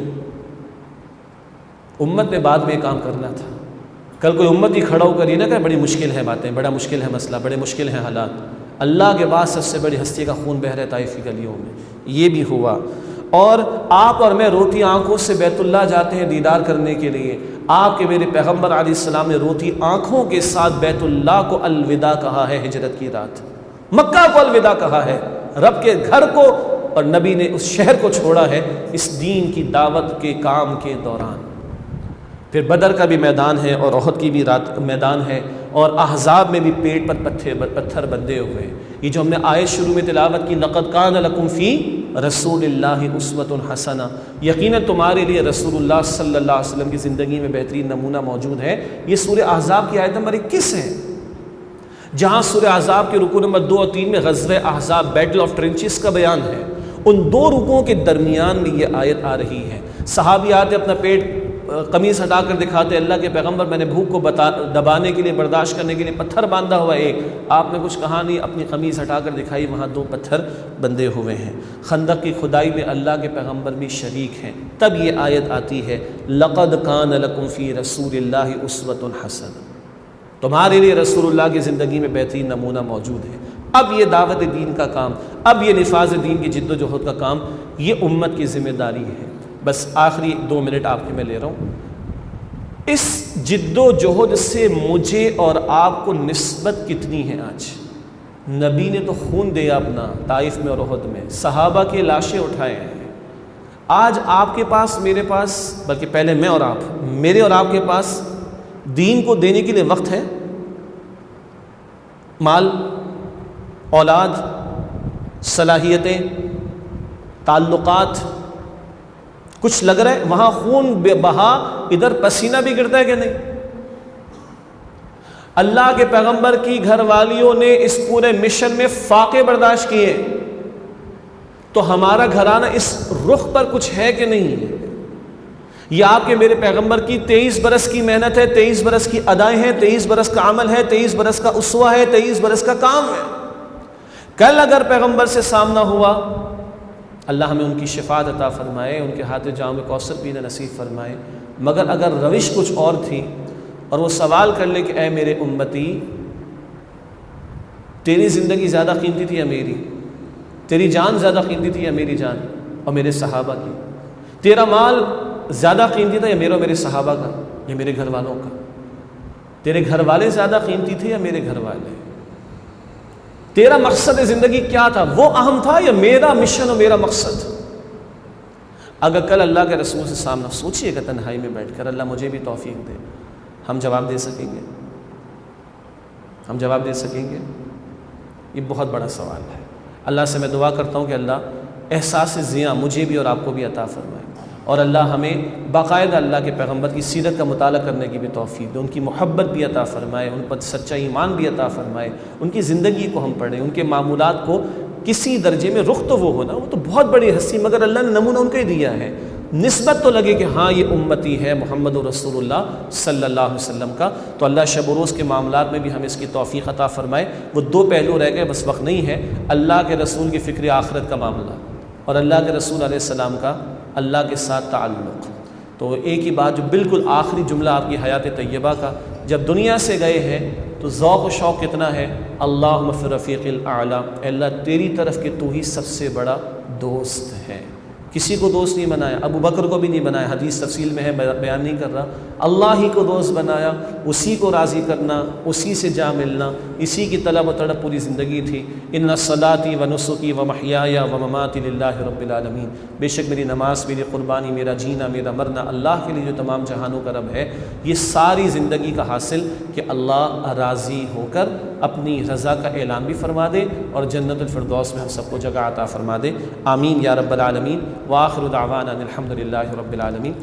उम्मत ने बाद में काम करना था। कल कोई उम्मत ही खड़ा होकर ये ना कहे बड़ी मुश्किल है बातें, बड़ा मुश्किल है मसला, बड़े मुश्किल हैं हालात। अल्लाह के बाद सबसे बड़ी हस्ती का खून बह रहा है ताइफ की गलियों में, ये भी हुआ। और आप और मैं रोटी आंखों से बैतुल्लाह जाते हैं दीदार करने के लिए, आपके मेरे पैगम्बर अलैहिस्सलाम ने रोती आँखों के साथ बैतुल्लाह को अलविदा कहा है हिजरत की रात, मक्का को अलविदा कहा है, रब के घर को, और नबी ने उस शहर को छोड़ा है इस दीन की दावत के काम के दौरान। फिर बदर का भी मैदान है और उहद की भी रात मैदान है, और अहज़ाब में भी पेट पर पत्थर बंधे हुए। ये जो हमने आयत शुरू में तिलावत की, लक़द कान लकुम फ़ी रसूलिल्लाहि उस्वतुन हसना, यकीनन तुम्हारे लिए रसूलुल्लाह सल्लल्लाहु अलैहि वसल्लम की ज़िंदगी में बेहतरीन नमूना मौजूद है। ये सूरह अहज़ाब की आयत नंबर 21 है, जहाँ सूरह अहज़ाब के रुकू नंबर 2 और 3 में ग़ज़वे अहज़ाब, बैटल ऑफ ट्रेंचेस का बयान है। उन दो रुकों के दरमियान में ये आयत आ रही है। सहाबी आते अपना पेट कमीज़ हटा कर दिखाते, अल्लाह के पैगंबर मैंने भूख को दबाने के लिए, बर्दाश्त करने के लिए पत्थर बांधा हुआ एक, आपने कुछ कहा नहीं, अपनी कमीज़ हटा कर दिखाई, वहाँ 2 पत्थर बंधे हुए हैं। खंदक की खुदाई में अल्लाह के पैगंबर भी शरीक हैं। तब ये आयत आती है, लक़द कान लकुम फ़ी रसूलिल्लाहि उस्वतुन हसना, तुम्हारे लिए रसूलुल्लाह की ज़िंदगी में बेहतरीन नमूना मौजूद है। अब ये दावत दीन का काम, अब ये निफाज़ दीन की जिद्दोजहद का काम, ये उम्मत की ज़िम्मेदारी है। बस आखिरी 2 मिनट आपके मैं ले रहा हूँ। इस जिद्दोजहद से मुझे और आपको निस्बत कितनी है? आज नबी ने तो खून दिया अपना ताइफ में और उहद में, सहाबा के लाशें उठाए हैं। आज आपके पास, मेरे पास, बल्कि पहले मैं और आप, मेरे और आपके पास दीन को देने के लिए वक्त है? माल, औलाद, सलाहियतें, ताल्लुकात, कुछ लग रहा है वहाँ खून बहा, इधर पसीना भी गिरता है कि नहीं? अल्लाह के पैगंबर की घरवालियों ने इस पूरे मिशन में फाके बर्दाश्त किए, तो हमारा घराना इस रुख पर कुछ है कि नहीं? यह आपके मेरे पैगंबर की 23 बरस की मेहनत है, 23 बरस की अदाएं हैं, 23 बरस का अमल है, 23 बरस का उसवा है, 23 बरस का काम है। कल अगर पैगंबर से सामना हुआ, अल्लाह हमें उनकी शिफात अता फरमाए, उनके हाथ जाम में कौसर पीना नसीब फरमाए, मगर अगर रविश कुछ और थी और वो सवाल कर ले कि ऐ मेरे उम्मती, तेरी ज़िंदगी ज़्यादा कीमती थी या मेरी? तेरी जान ज़्यादा कीमती थी या मेरी जान और मेरे सहाबा की? तेरा माल ज़्यादा कीमती था या मेरा, मेरे सहाबा का, या मेरे घर वालों का? तेरे घर वाले ज़्यादा कीमती थे या मेरे घर वाले? तेरा मकसद ज़िंदगी क्या था? वो अहम था या मेरा मिशन और मेरा मकसद? अगर कल अल्लाह के रसूल से सामना, सोचिएगा तन्हाई में बैठकर, अल्लाह मुझे भी तौफीक दे, हम जवाब दे सकेंगे? हम जवाब दे सकेंगे? ये बहुत बड़ा सवाल है। अल्लाह से मैं दुआ करता हूँ कि अल्लाह एहसास ज़िया मुझे भी और आपको भी अता फरमाए, और अल्लाह हमें बाकायदा अल्लाह के पैगंबर की सीरत का मुताला करने की भी तौफीक दे, उनकी मोहब्बत भी अता फरमाए, उन पर सच्चा ईमान भी अता फरमाए, उनकी ज़िंदगी को हम पढ़ें, उनके मामूलात को किसी दर्जे में रुख तो वो होना, वो तो बहुत बड़ी हस्ती, मगर अल्लाह ने नमूना उनको ही दिया है। निस्बत तो लगे कि हाँ ये उम्मती है मोहम्मद रसूलुल्लाह सल्लल्लाहु अलैहि वसल्लम का। तो अल्लाह शब रोज़ के मामलात में भी हमें इसकी तौफीक अता फरमाए। वो 2 पहलू रह गए, बस वक्त नहीं है, अल्लाह के रसूल की फ़िक्र आखिरत का मामला और अल्लाह के रसूल अलैहिस्सलाम का अल्लाह के साथ ताल्लुक़। तो एक ही बात, जो बिल्कुल आखिरी जुमला आपकी हयात तय्यबा का, जब दुनिया से गए हैं तो ज़ौक़ व शौक़ कितना है, अल्लाहुम्मा फ़ी रफ़ीक़िल आला, अल्लाह तेरी तरफ के तू ही सबसे बड़ा दोस्त है। किसी को दोस्त नहीं बनाया, अबू बकर को भी नहीं बनाया, हदीस तफसील में है, बयान नहीं कर रहा, अल्लाह ही को दोस्त बनाया, उसी को राज़ी करना, उसी से जा मिलना, इसी की तलब व तड़प पूरी ज़िंदगी थी। इन्ना सलाती व नुसुकी व महयाया व ममाती लिल्लाहि रब्बिल आलमीन, बेशक मेरी नमाज, मेरी क़ुरबानी, मेरा जीना, मेरा मरना अल्लाह के लिए जो तमाम जहानों का रब है। ये सारी ज़िंदगी का हासिल कि अल्लाह राज़ी होकर अपनी रज़ा का ऐलान भी फरमा दे और जन्नतुल फ़िरदौस में हम सबको जगह अता फरमा दे। आमीन या रब्बल आलमीन। व आखिरु दावाना अनिल हम्दुलिल्लाहि रब्बिल आलमीन।